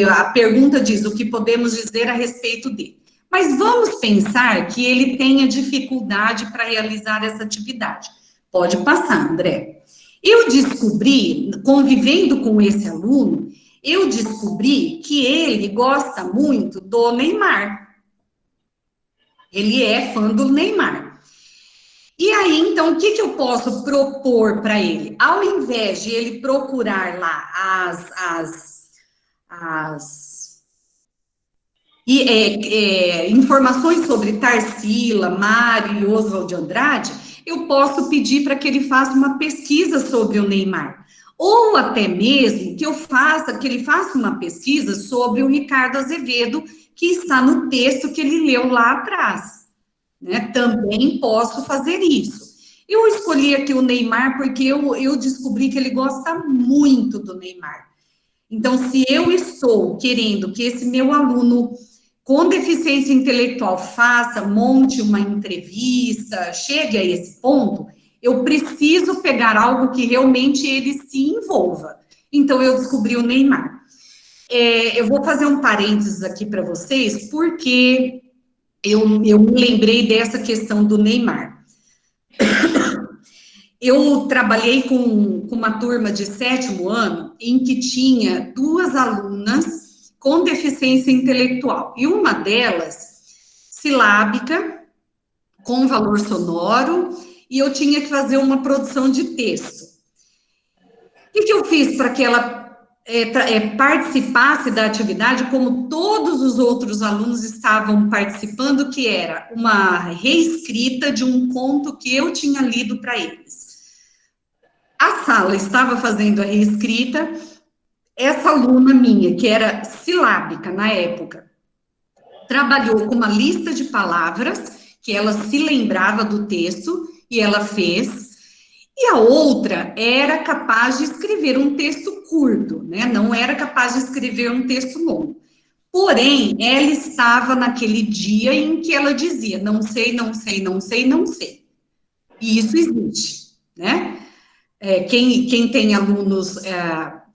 [SPEAKER 7] a pergunta diz o que podemos dizer a respeito dele. Mas vamos pensar que ele tenha dificuldade para realizar essa atividade. Pode passar, André. Eu descobri, convivendo com esse aluno, eu descobri que ele gosta muito do Neymar. Ele é fã do Neymar. E aí, então, o que eu posso propor para ele? Ao invés de ele procurar lá informações sobre Tarsila, Mário e Oswald de Andrade, eu posso pedir para que ele faça uma pesquisa sobre o Neymar. Ou até mesmo que ele faça uma pesquisa sobre o Ricardo Azevedo, que está no texto que ele leu lá atrás. Né? Também posso fazer isso. Eu escolhi aqui o Neymar porque eu descobri que ele gosta muito do Neymar. Então, se eu estou querendo que esse meu aluno com deficiência intelectual monte uma entrevista, chegue a esse ponto, eu preciso pegar algo que realmente ele se envolva. Então, eu descobri o Neymar. Eu vou fazer um parênteses aqui para vocês, porque eu me lembrei dessa questão do Neymar. Eu trabalhei com uma turma de 7º ano, em que tinha 2 alunas com deficiência intelectual. E uma delas, silábica, com valor sonoro, e eu tinha que fazer uma produção de texto. O que eu fiz para que ela participasse da atividade, como todos os outros alunos estavam participando, que era uma reescrita de um conto que eu tinha lido para eles. A sala estava fazendo a reescrita, essa aluna minha, que era silábica na época, trabalhou com uma lista de palavras, que ela se lembrava do texto, e ela fez, e a outra era capaz de escrever um texto curto, né? Não era capaz de escrever um texto longo. Porém, ela estava naquele dia em que ela dizia, não sei, não sei, não sei, não sei. E isso existe, né? Quem tem alunos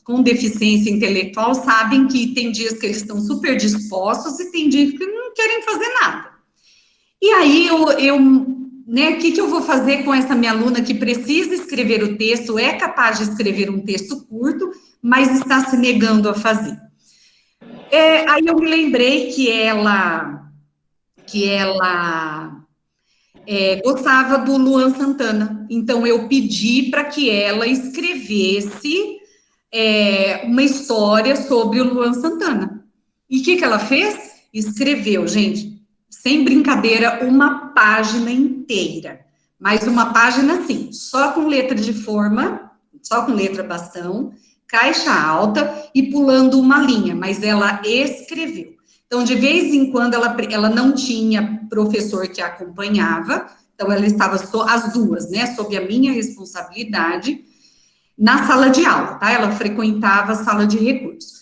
[SPEAKER 7] com deficiência intelectual sabem que tem dias que eles estão super dispostos e tem dias que não querem fazer nada. E aí, né, o que eu vou fazer com essa minha aluna que precisa escrever o texto, é capaz de escrever um texto curto, mas está se negando a fazer? Aí eu me lembrei que ela gostava do Luan Santana, então eu pedi para que ela escrevesse uma história sobre o Luan Santana. E o que ela fez? Escreveu, gente, sem brincadeira, uma página inteira. Mas uma página assim, só com letra de forma, só com letra bastão, caixa alta e pulando uma linha, mas ela escreveu. Então, de vez em quando, ela não tinha professor que a acompanhava, então ela estava as duas, né, sob a minha responsabilidade, na sala de aula, tá? Ela frequentava a sala de recursos.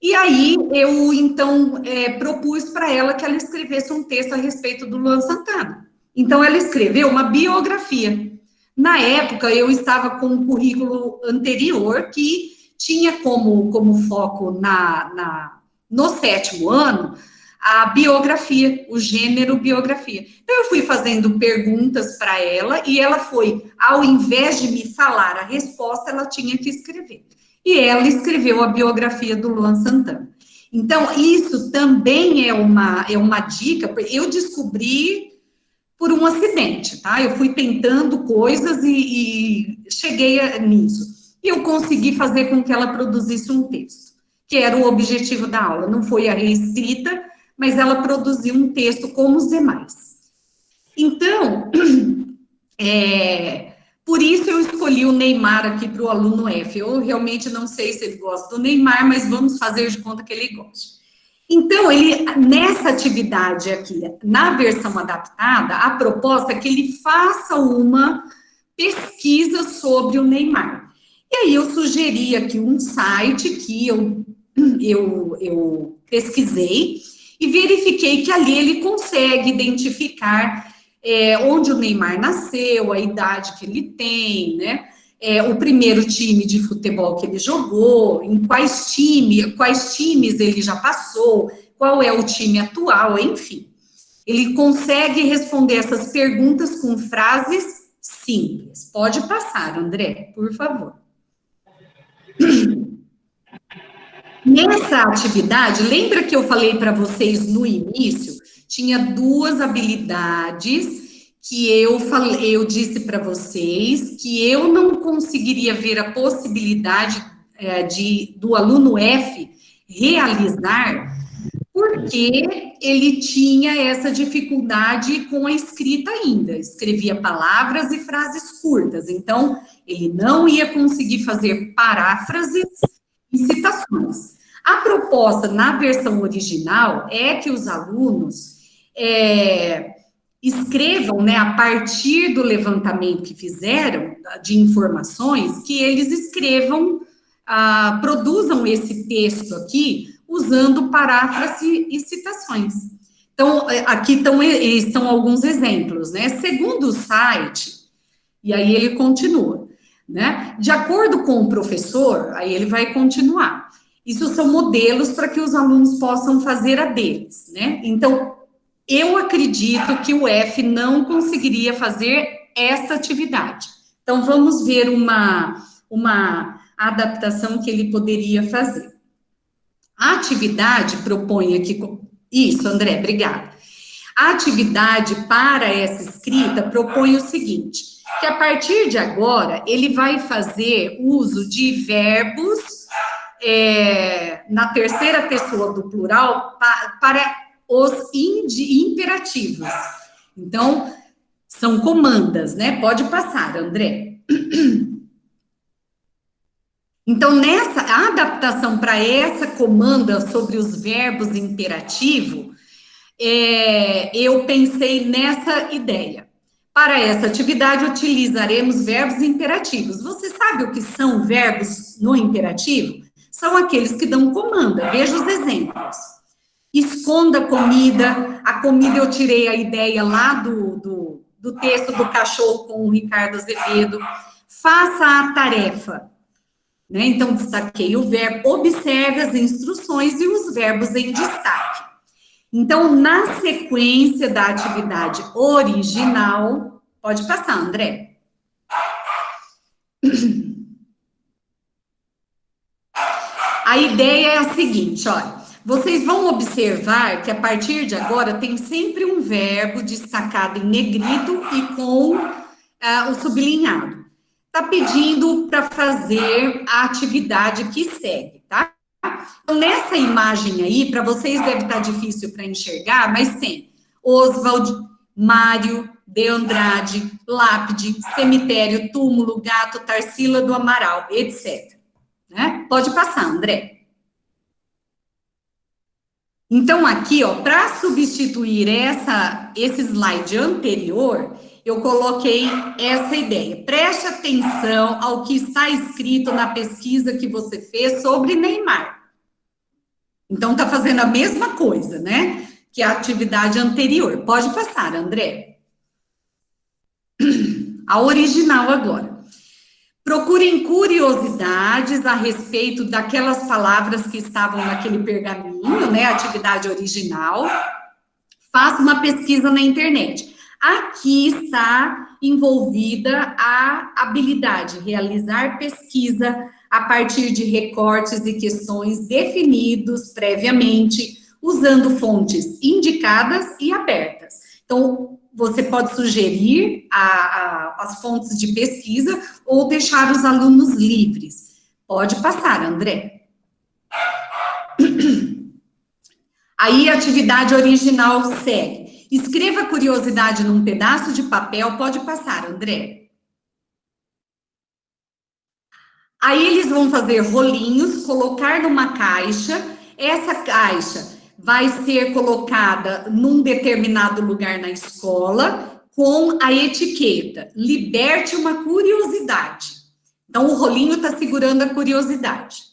[SPEAKER 7] E aí, eu, então, propus para ela que ela escrevesse um texto a respeito do Luan Santana. Então, ela escreveu uma biografia. Na época, eu estava com um currículo anterior que tinha como foco no 7º ano, a biografia, o gênero biografia. Então, eu fui fazendo perguntas para ela, e ela foi, ao invés de me falar a resposta, ela tinha que escrever. E ela escreveu a biografia do Luan Santana. Então, isso também é uma dica, eu descobri por um acidente, tá? Eu fui tentando coisas e cheguei nisso. E eu consegui fazer com que ela produzisse um texto, que era o objetivo da aula. Não foi a reescrita, mas ela produziu um texto como os demais. Então, por isso eu escolhi o Neymar aqui para o aluno F. Eu realmente não sei se ele gosta do Neymar, mas vamos fazer de conta que ele gosta. Então, nessa atividade aqui, na versão adaptada, a proposta é que ele faça uma pesquisa sobre o Neymar. E aí eu sugeri aqui um site que eu pesquisei e verifiquei que ali ele consegue identificar onde o Neymar nasceu, a idade que ele tem, né? O primeiro time de futebol que ele jogou, em quais times ele já passou, qual é o time atual, enfim. Ele consegue responder essas perguntas com frases simples. Pode passar, André, por favor. Nessa atividade, lembra que eu falei para vocês no início? Tinha 2 habilidades que eu disse para vocês que eu não conseguiria ver a possibilidade do aluno F realizar, porque ele tinha essa dificuldade com a escrita ainda, escrevia palavras e frases curtas, então ele não ia conseguir fazer paráfrases e citações. A proposta na versão original é que os alunos escrevam, né, a partir do levantamento que fizeram de informações, que eles escrevam, produzam esse texto aqui, usando paráfrase e citações. Então, aqui estão alguns exemplos, né? Segundo o site, e aí ele continua, né? De acordo com o professor, aí ele vai continuar. Isso são modelos para que os alunos possam fazer a deles, né? Então, eu acredito que o F não conseguiria fazer essa atividade. Então, vamos ver uma adaptação que ele poderia fazer. A atividade propõe aqui... Isso, André, obrigada. A atividade para essa escrita propõe o seguinte, que a partir de agora, ele vai fazer uso de verbos na terceira pessoa do plural para os imperativos. Então, são comandas, né? Pode passar, André. Então, a adaptação para essa comanda sobre os verbos imperativos, eu pensei nessa ideia. Para essa atividade, utilizaremos verbos imperativos. Você sabe o que são verbos no imperativo? São aqueles que dão comanda. Veja os exemplos. Esconda comida. A comida eu tirei a ideia lá do texto do cachorro com o Ricardo Azevedo. Faça a tarefa. Né? Então, destaquei o verbo, observe as instruções e os verbos em destaque. Então, na sequência da atividade original, pode passar, André. A ideia é a seguinte, olha, vocês vão observar que a partir de agora tem sempre um verbo destacado em negrito e com o sublinhado. Está pedindo para fazer a atividade que segue, tá? Então, nessa imagem aí, para vocês deve estar difícil para enxergar, mas tem Oswald, Mário, de Andrade, lápide, cemitério, túmulo, gato, Tarsila do Amaral, etc. Né? Pode passar, André. Então, aqui, ó, para substituir esse slide anterior, eu coloquei essa ideia. Preste atenção ao que está escrito na pesquisa que você fez sobre Neymar. Então, está fazendo a mesma coisa, né? Que a atividade anterior. Pode passar, André. A original agora. Procurem curiosidades a respeito daquelas palavras que estavam naquele pergaminho, né? Atividade original. Faça uma pesquisa na internet. Aqui está envolvida a habilidade, realizar pesquisa a partir de recortes e questões definidos previamente, usando fontes indicadas e abertas. Então, você pode sugerir as fontes de pesquisa ou deixar os alunos livres. Pode passar, André. Aí, a atividade original segue. Escreva a curiosidade num pedaço de papel. Pode passar, André. Aí, eles vão fazer rolinhos, colocar numa caixa. Essa caixa vai ser colocada num determinado lugar na escola com a etiqueta, liberte uma curiosidade. Então, o rolinho está segurando a curiosidade.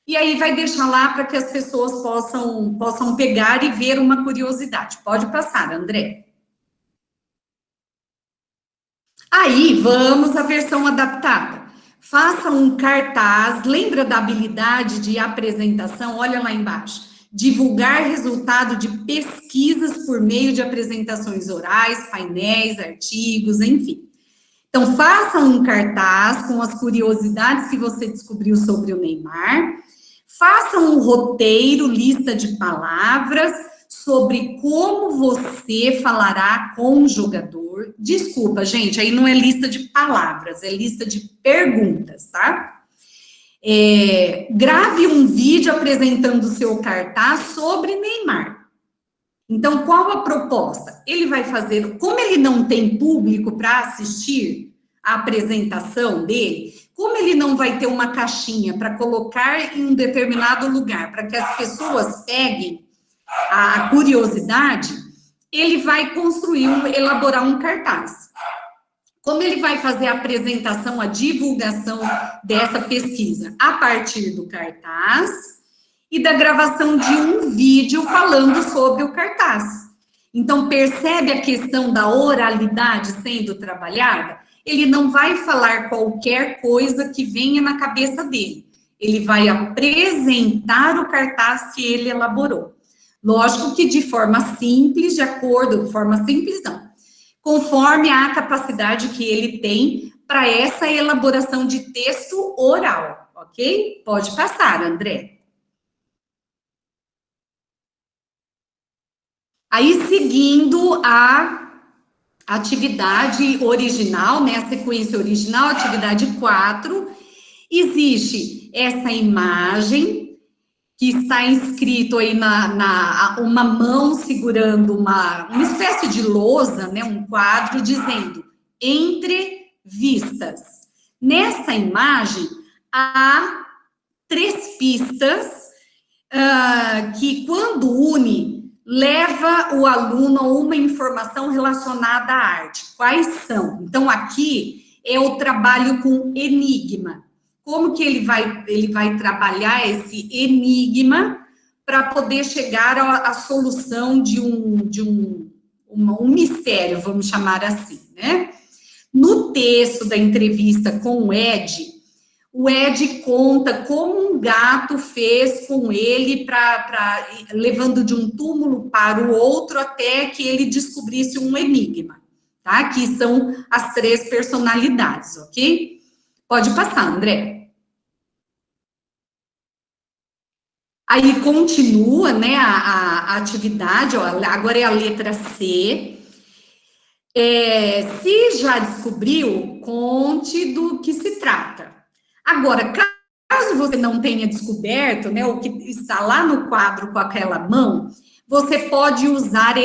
[SPEAKER 7] E aí vai deixar lá para que as pessoas possam pegar e ver uma curiosidade. Pode passar, André. Aí, vamos à versão adaptada. Faça um cartaz, lembra da habilidade de apresentação? Olha lá embaixo. Divulgar resultado de pesquisas por meio de apresentações orais, painéis, artigos, enfim. Então, faça um cartaz com as curiosidades que você descobriu sobre o Neymar. Faça um roteiro, lista de palavras, sobre como você falará com o jogador. Desculpa, gente, aí não é lista de palavras, é lista de perguntas, tá? Grave um vídeo apresentando o seu cartaz sobre Neymar. Então, qual a proposta? Ele vai fazer, como ele não tem público para assistir a apresentação dele, como ele não vai ter uma caixinha para colocar em um determinado lugar, para que as pessoas peguem a curiosidade, ele vai elaborar um cartaz. Como ele vai fazer a apresentação, a divulgação dessa pesquisa? A partir do cartaz e da gravação de um vídeo falando sobre o cartaz. Então, percebe a questão da oralidade sendo trabalhada? Ele não vai falar qualquer coisa que venha na cabeça dele. Ele vai apresentar o cartaz que ele elaborou. Lógico que de forma simples, conforme a capacidade que ele tem para essa elaboração de texto oral, ok? Pode passar, André. Aí, seguindo a atividade original, né, a sequência original, atividade 4, existe essa imagem que está inscrito aí uma mão segurando uma espécie de lousa, né, um quadro dizendo entre vistas. Nessa imagem, há 3 pistas que, quando une, leva o aluno a uma informação relacionada à arte. Quais são? Então, aqui é o trabalho com enigma. Como que ele vai trabalhar esse enigma para poder chegar à solução de um mistério, vamos chamar assim, né? No texto da entrevista com o Ed conta como um gato fez com ele levando de um túmulo para o outro até que ele descobrisse um enigma, tá? Que são as 3 personalidades, ok? Pode passar, André. Aí continua, né, a atividade, ó, agora é a letra C. Se já descobriu, conte do que se trata. Agora, caso você não tenha descoberto, né, o que está lá no quadro com aquela mão, você pode usar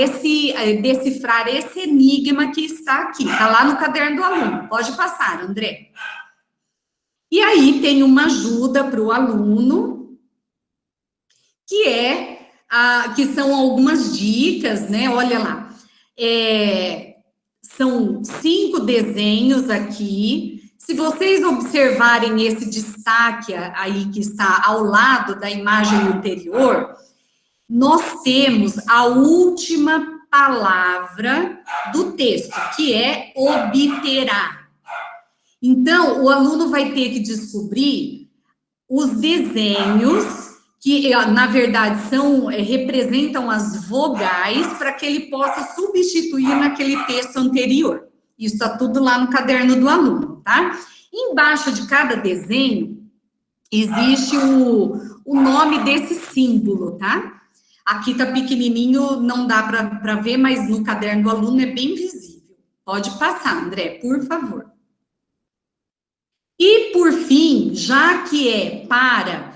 [SPEAKER 7] decifrar esse enigma que está aqui, está lá no caderno do aluno. Pode passar, André. E aí tem uma ajuda para o aluno, que são algumas dicas, né? Olha lá. São 5 desenhos aqui. Se vocês observarem esse destaque aí que está ao lado da imagem anterior, nós temos a última palavra do texto, que é obterá. Então, o aluno vai ter que descobrir os desenhos que, na verdade, representam as vogais para que ele possa substituir naquele texto anterior. Isso está tudo lá no caderno do aluno, tá? Embaixo de cada desenho, existe o nome desse símbolo, tá? Aqui tá pequenininho, não dá para ver, mas no caderno do aluno é bem visível. Pode passar, André, por favor. E, por fim, já que é para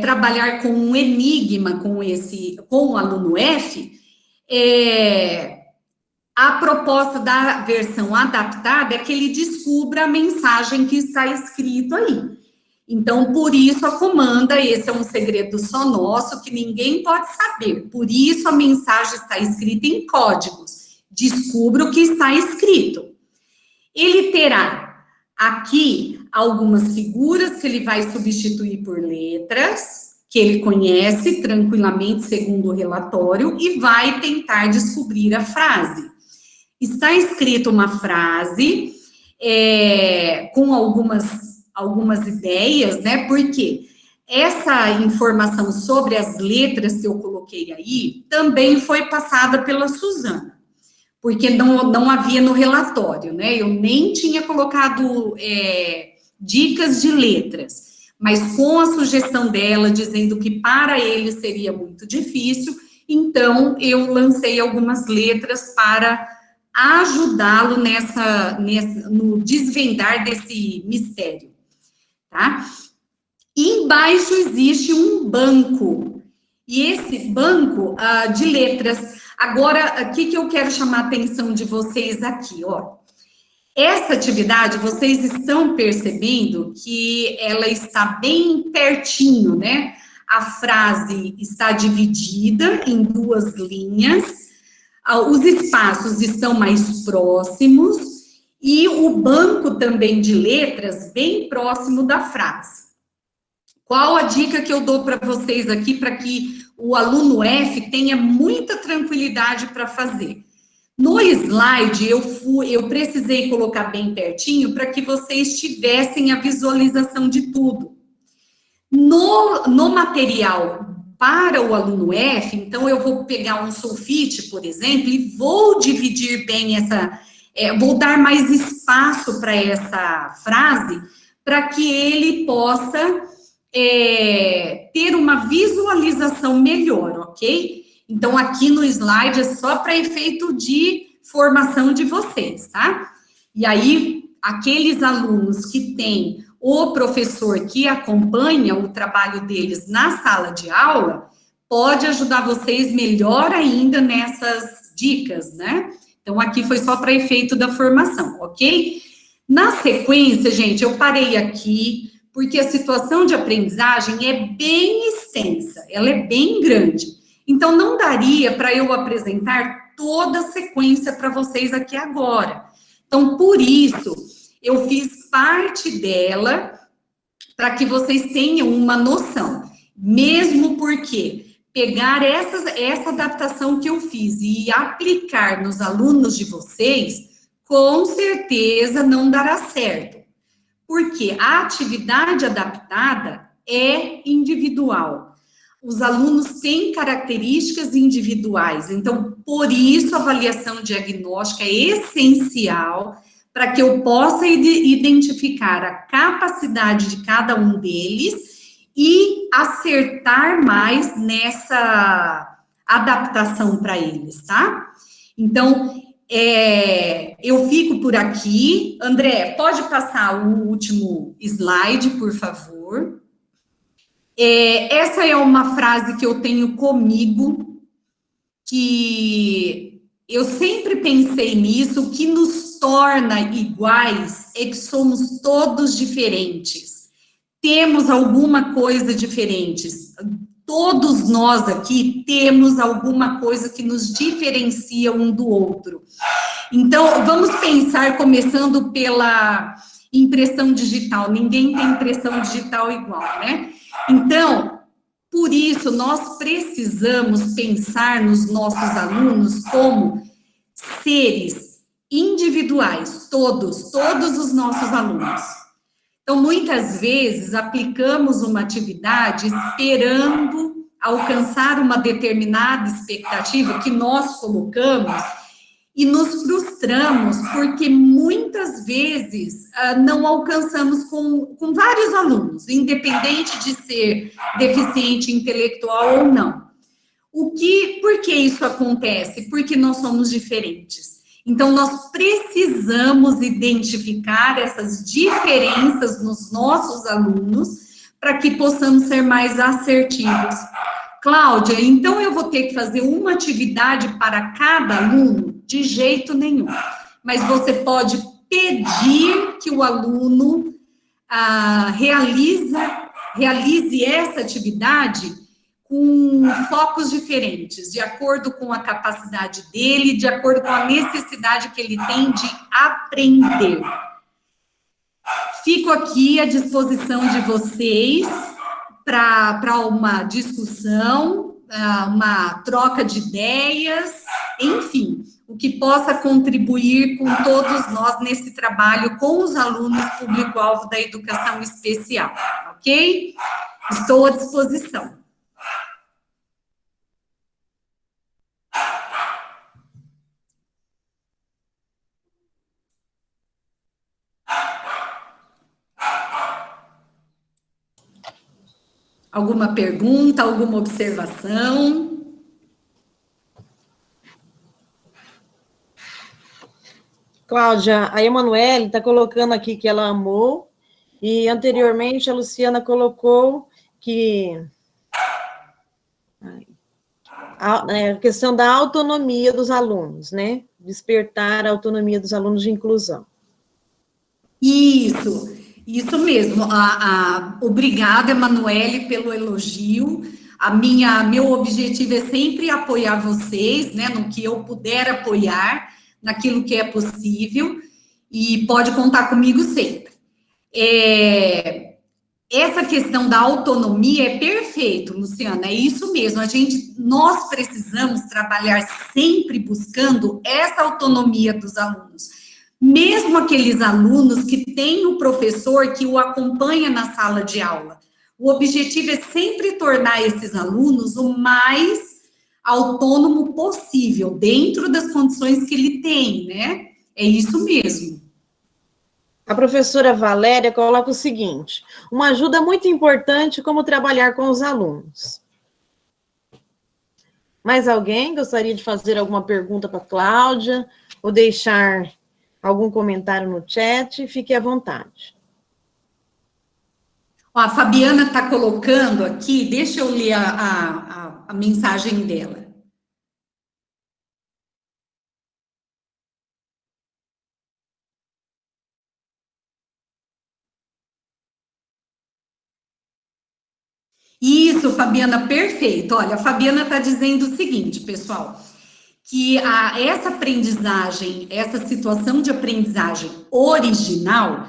[SPEAKER 7] trabalhar com um enigma com o aluno F, a proposta da versão adaptada é que ele descubra a mensagem que está escrito aí. Então, por isso a comanda, esse é um segredo só nosso, que ninguém pode saber. Por isso a mensagem está escrita em códigos. Descubra o que está escrito. Ele terá aqui algumas figuras que ele vai substituir por letras, que ele conhece tranquilamente, segundo o relatório, e vai tentar descobrir a frase. Está escrita uma frase com algumas ideias, né? Porque essa informação sobre as letras que eu coloquei aí também foi passada pela Suzana, porque não havia no relatório, né? Eu nem tinha colocado dicas de letras, mas com a sugestão dela, dizendo que para ele seria muito difícil, então eu lancei algumas letras para ajudá-lo no desvendar desse mistério, tá? E embaixo existe um banco, e esse banco de letras. Agora, o que eu quero chamar a atenção de vocês aqui, ó. Essa atividade, vocês estão percebendo que ela está bem pertinho, né? A frase está dividida em 2 linhas, os espaços estão mais próximos e o banco também de letras bem próximo da frase. Qual a dica que eu dou para vocês aqui para que o aluno F tenha muita tranquilidade para fazer? No slide, eu precisei colocar bem pertinho para que vocês tivessem a visualização de tudo. No material para o aluno F, então eu vou pegar um sulfite, por exemplo, e vou dividir bem vou dar mais espaço para essa frase, para que ele possa ter uma visualização melhor, ok? Então, aqui no slide é só para efeito de formação de vocês, tá? E aí, aqueles alunos que têm o professor que acompanha o trabalho deles na sala de aula, pode ajudar vocês melhor ainda nessas dicas, né? Então, aqui foi só para efeito da formação, ok? Na sequência, gente, eu parei aqui, porque a situação de aprendizagem é bem extensa, ela é bem grande. Então, não daria para eu apresentar toda a sequência para vocês aqui agora. Então, por isso, eu fiz parte dela para que vocês tenham uma noção. Mesmo porque pegar essa adaptação que eu fiz e aplicar nos alunos de vocês, com certeza não dará certo. Porque a atividade adaptada é individual. Os alunos têm características individuais, então, por isso, a avaliação diagnóstica é essencial para que eu possa identificar a capacidade de cada um deles e acertar mais nessa adaptação para eles, tá? Então, eu fico por aqui. André, pode passar o último slide, por favor. Essa é uma frase que eu tenho comigo, que eu sempre pensei nisso. O que nos torna iguais é que somos todos diferentes. Temos alguma coisa diferente. Todos nós aqui temos alguma coisa que nos diferencia um do outro. Então, vamos pensar, começando pela impressão digital. Ninguém tem impressão digital igual, né? Então, por isso, nós precisamos pensar nos nossos alunos como seres individuais, todos os nossos alunos. Então, muitas vezes, aplicamos uma atividade esperando alcançar uma determinada expectativa que nós colocamos e nos frustramos, porque muitas vezes não alcançamos com vários alunos, independente de ser deficiente intelectual ou não. Por que isso acontece? Porque nós somos diferentes. Então, nós precisamos identificar essas diferenças nos nossos alunos para que possamos ser mais assertivos. Cláudia, então eu vou ter que fazer uma atividade para cada aluno? De jeito nenhum. Mas você pode pedir que o aluno realize essa atividade com focos diferentes, de acordo com a capacidade dele, de acordo com a necessidade que ele tem de aprender. Fico aqui à disposição de vocês para uma discussão, uma troca de ideias, enfim, o que possa contribuir com todos nós nesse trabalho com os alunos público-alvo da educação especial, ok? Estou à disposição. Alguma pergunta, alguma observação?
[SPEAKER 6] Cláudia, a Emanuele está colocando aqui que ela amou, e anteriormente a Luciana colocou que a questão da autonomia dos alunos, né? Despertar a autonomia dos alunos de inclusão.
[SPEAKER 7] Isso mesmo. Obrigada, Emanuele, pelo elogio. Meu objetivo é sempre apoiar vocês, né, no que eu puder apoiar, naquilo que é possível, e pode contar comigo sempre. Essa questão da autonomia é perfeito, Luciana, é isso mesmo. Nós precisamos trabalhar sempre buscando essa autonomia dos alunos. Mesmo aqueles alunos que têm o professor que o acompanha na sala de aula. O objetivo é sempre tornar esses alunos o mais autônomo possível, dentro das condições que ele tem, né? É isso mesmo.
[SPEAKER 6] A professora Valéria coloca o seguinte: uma ajuda muito importante como trabalhar com os alunos. Mais alguém gostaria de fazer alguma pergunta para a Cláudia, ou deixar algum comentário no chat? Fique à vontade.
[SPEAKER 7] A Fabiana está colocando aqui, deixa eu ler a mensagem dela. Isso, Fabiana, perfeito. Olha, a Fabiana está dizendo o seguinte, pessoal, que essa aprendizagem, essa situação de aprendizagem original,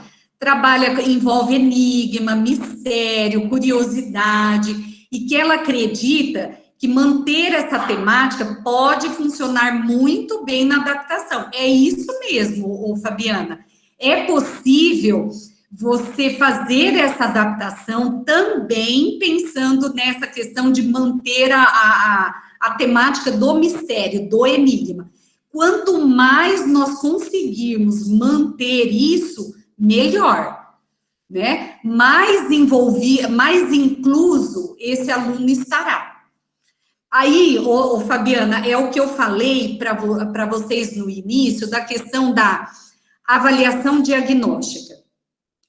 [SPEAKER 7] envolve enigma, mistério, curiosidade, e que ela acredita que manter essa temática pode funcionar muito bem na adaptação. É isso mesmo, Fabiana. É possível você fazer essa adaptação também pensando nessa questão de manter a temática do mistério, do enigma. Quanto mais nós conseguirmos manter isso, melhor, né? Mais incluso esse aluno estará. Aí, Fabiana, é o que eu falei para vocês no início, da questão da avaliação diagnóstica.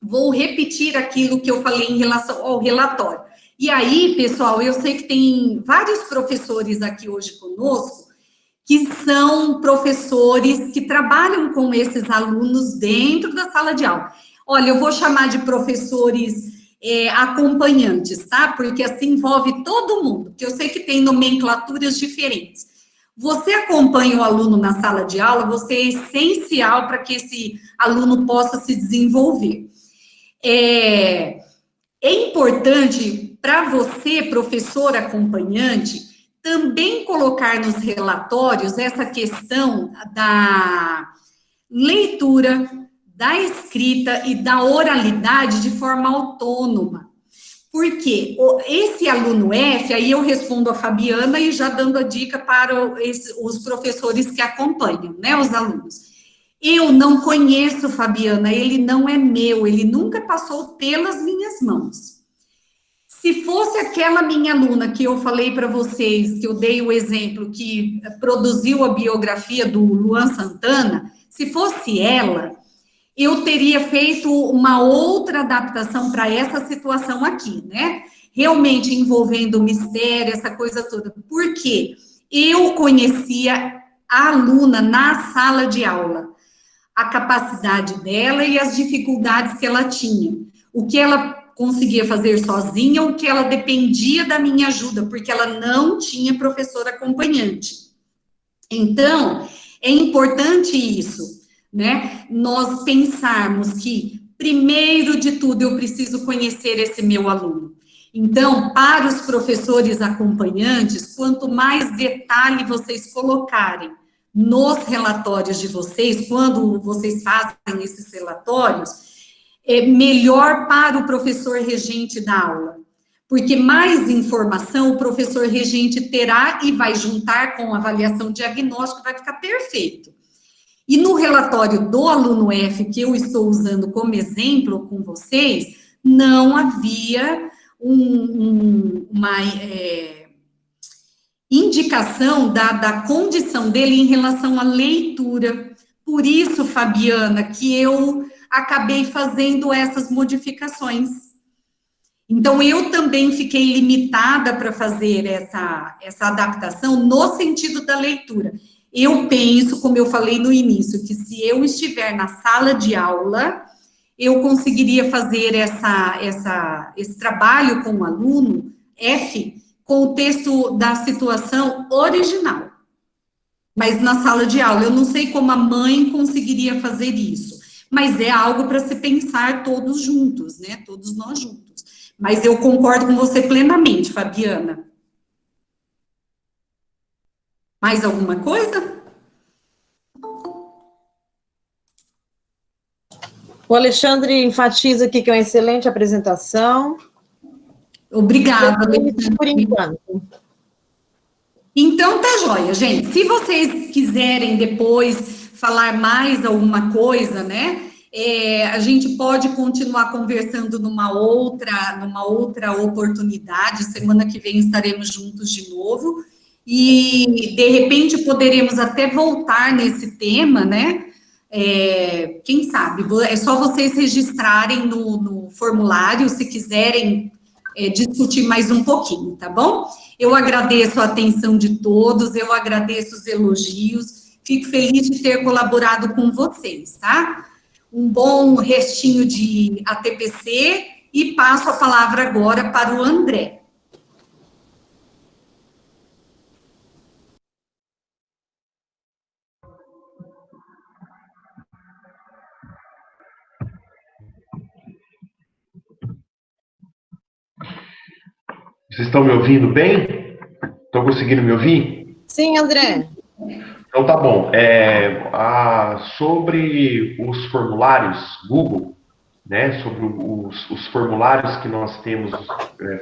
[SPEAKER 7] Vou repetir aquilo que eu falei em relação ao relatório. E aí, pessoal, eu sei que tem vários professores aqui hoje conosco, que são professores que trabalham com esses alunos dentro da sala de aula. Olha, eu vou chamar de professores acompanhantes, tá? Porque assim envolve todo mundo, porque eu sei que tem nomenclaturas diferentes. Você acompanha o aluno na sala de aula, você é essencial para que esse aluno possa se desenvolver. É importante para você, professor acompanhante, também colocar nos relatórios essa questão leitura, da escrita e da oralidade de forma autônoma. Porque esse aluno F, aí eu respondo a Fabiana e já dando a dica para os professores que acompanham, né, os alunos. Eu não conheço, Fabiana, ele não é meu, ele nunca passou pelas minhas mãos. Se fosse aquela minha aluna que eu falei para vocês, que eu dei o exemplo, que produziu a biografia do Luan Santana, se fosse ela, eu teria feito uma outra adaptação para essa situação aqui, né? Realmente envolvendo o mistério, essa coisa toda. Por quê? Eu conhecia a aluna na sala de aula, a capacidade dela e as dificuldades que ela tinha. O que ela conseguia fazer sozinha, o que ela dependia da minha ajuda, porque ela não tinha professor acompanhante. Então, é importante isso, né? Nós pensarmos que, primeiro de tudo, eu preciso conhecer esse meu aluno. Então, para os professores acompanhantes, quanto mais detalhe vocês colocarem nos relatórios de vocês, quando vocês fazem esses relatórios, é melhor para o professor regente da aula. Porque mais informação o professor regente terá e vai juntar com a avaliação diagnóstica, vai ficar perfeito. E no relatório do aluno F, que eu estou usando como exemplo com vocês, não havia uma indicação da condição dele em relação à leitura. Por isso, Fabiana, que eu acabei fazendo essas modificações. Então, eu também fiquei limitada para fazer essa adaptação no sentido da leitura. Eu penso, como eu falei no início, que se eu estiver na sala de aula, eu conseguiria fazer esse trabalho com o aluno F, com o texto da situação original. Mas na sala de aula, eu não sei como a mãe conseguiria fazer isso, mas é algo para se pensar todos juntos, né? Todos nós juntos. Mas eu concordo com você plenamente, Fabiana. Mais alguma coisa?
[SPEAKER 6] O Alexandre enfatiza aqui que é uma excelente apresentação.
[SPEAKER 7] Obrigada,
[SPEAKER 6] Alexandre. Por enquanto.
[SPEAKER 7] Então, tá joia, gente. Se vocês quiserem depois falar mais alguma coisa, né? A gente pode continuar conversando numa outra oportunidade. Semana que vem estaremos juntos de novo. E, de repente, poderemos até voltar nesse tema, né? Quem sabe? É só vocês registrarem no formulário, se quiserem discutir mais um pouquinho, tá bom? Eu agradeço a atenção de todos, eu agradeço os elogios, fico feliz de ter colaborado com vocês, tá? Um bom restinho de ATPC e passo a palavra agora para o André.
[SPEAKER 5] Vocês estão me ouvindo bem? Estão conseguindo me ouvir?
[SPEAKER 6] Sim, André.
[SPEAKER 5] Então tá bom. Sobre os formulários Google, né? Sobre os formulários que nós temos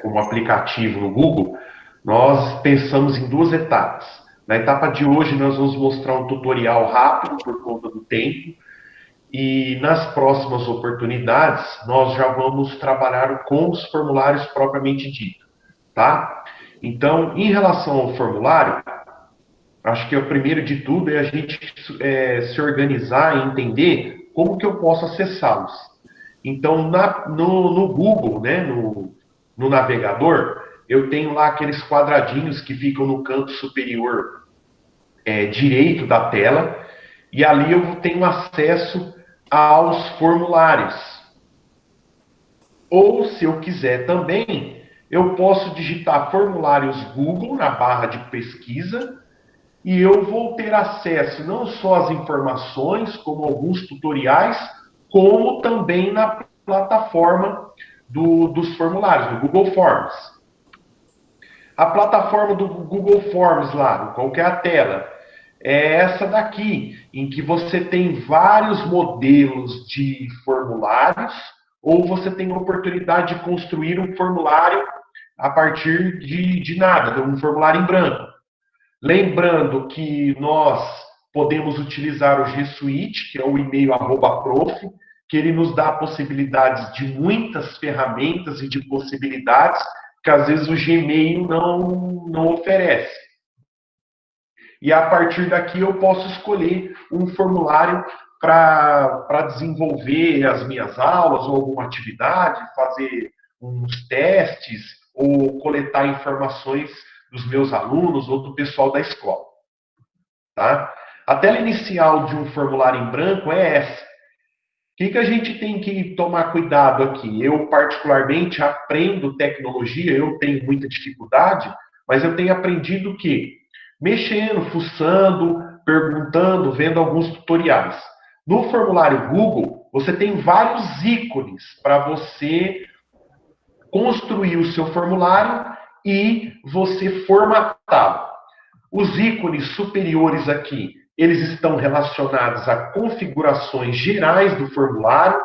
[SPEAKER 5] como aplicativo no Google, nós pensamos em duas etapas. Na etapa de hoje, nós vamos mostrar um tutorial rápido por conta do tempo. E nas próximas oportunidades, nós já vamos trabalhar com os formulários propriamente dito. Tá? Então, em relação ao formulário, acho que o primeiro de tudo é a gente se organizar e entender como que eu posso acessá-los. Então, no Google, né, no navegador, eu tenho lá aqueles quadradinhos que ficam no canto superior direito da tela, e ali eu tenho acesso aos formulários. Ou, se eu quiser também, eu posso digitar formulários Google na barra de pesquisa e eu vou ter acesso não só às informações, como alguns tutoriais, como também na plataforma dos formulários, do Google Forms. A plataforma do Google Forms lá, qual que é a tela? é essa daqui, em que você tem vários modelos de formulários, ou você tem a oportunidade de construir um formulário a partir de nada, de um formulário em branco. Lembrando que nós podemos utilizar o G Suite, que é o e-mail @prof, que ele nos dá possibilidades de muitas ferramentas e de possibilidades que às vezes o Gmail não oferece. E a partir daqui eu posso escolher um formulário para desenvolver as minhas aulas ou alguma atividade, fazer uns testes ou coletar informações dos meus alunos ou do pessoal da escola. Tá? A tela inicial de um formulário em branco é essa. O que a gente tem que tomar cuidado aqui? Eu, particularmente, aprendo tecnologia, eu tenho muita dificuldade, mas eu tenho aprendido que mexendo, fuçando, perguntando, vendo alguns tutoriais. No formulário Google, você tem vários ícones para você construir o seu formulário e você formatá-lo. Os ícones superiores aqui, eles estão relacionados a configurações gerais do formulário,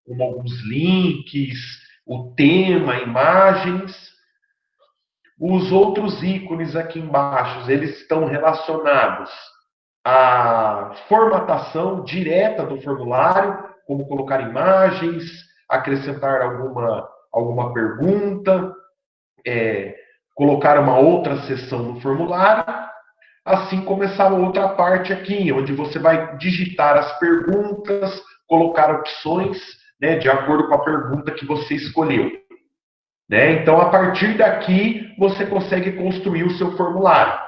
[SPEAKER 5] como alguns links, o tema, imagens. Os outros ícones aqui embaixo, eles estão relacionados à formatação direta do formulário, como colocar imagens, acrescentar alguma pergunta, colocar uma outra seção no formulário, assim como essa outra parte aqui, onde você vai digitar as perguntas, colocar opções, né, de acordo com a pergunta que você escolheu. Né? Então, a partir daqui, você consegue construir o seu formulário.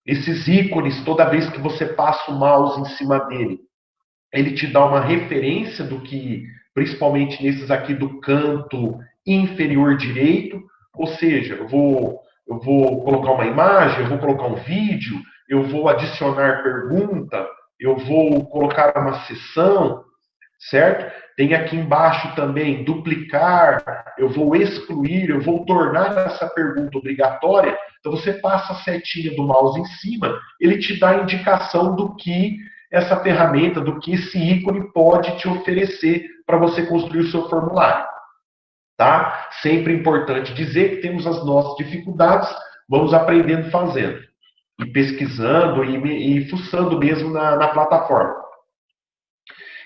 [SPEAKER 5] Esses ícones, toda vez que você passa o mouse em cima dele, ele te dá uma referência do que, principalmente nesses aqui do canto inferior direito, ou seja, eu vou colocar uma imagem, eu vou colocar um vídeo, eu vou adicionar pergunta, eu vou colocar uma seção, certo? Tem aqui embaixo também duplicar, eu vou excluir, eu vou tornar essa pergunta obrigatória. Então você passa a setinha do mouse em cima, ele te dá a indicação do que essa ferramenta, do que esse ícone pode te oferecer para você construir o seu formulário. Tá? Sempre importante dizer que temos as nossas dificuldades, vamos aprendendo fazendo, e pesquisando e fuçando mesmo na plataforma.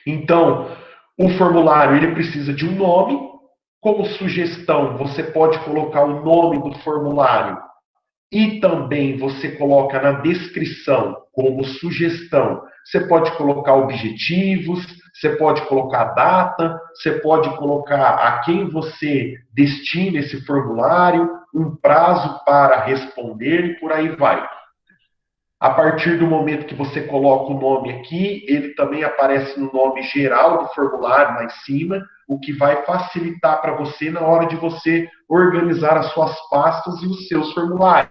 [SPEAKER 5] Então, o formulário ele precisa de um nome. Como sugestão, você pode colocar o nome do formulário e também você coloca na descrição, como sugestão, você pode colocar objetivos, você pode colocar data, você pode colocar a quem você destina esse formulário, um prazo para responder e por aí vai. A partir do momento que você coloca o nome aqui, ele também aparece no nome geral do formulário lá em cima, o que vai facilitar para você na hora de você organizar as suas pastas e os seus formulários.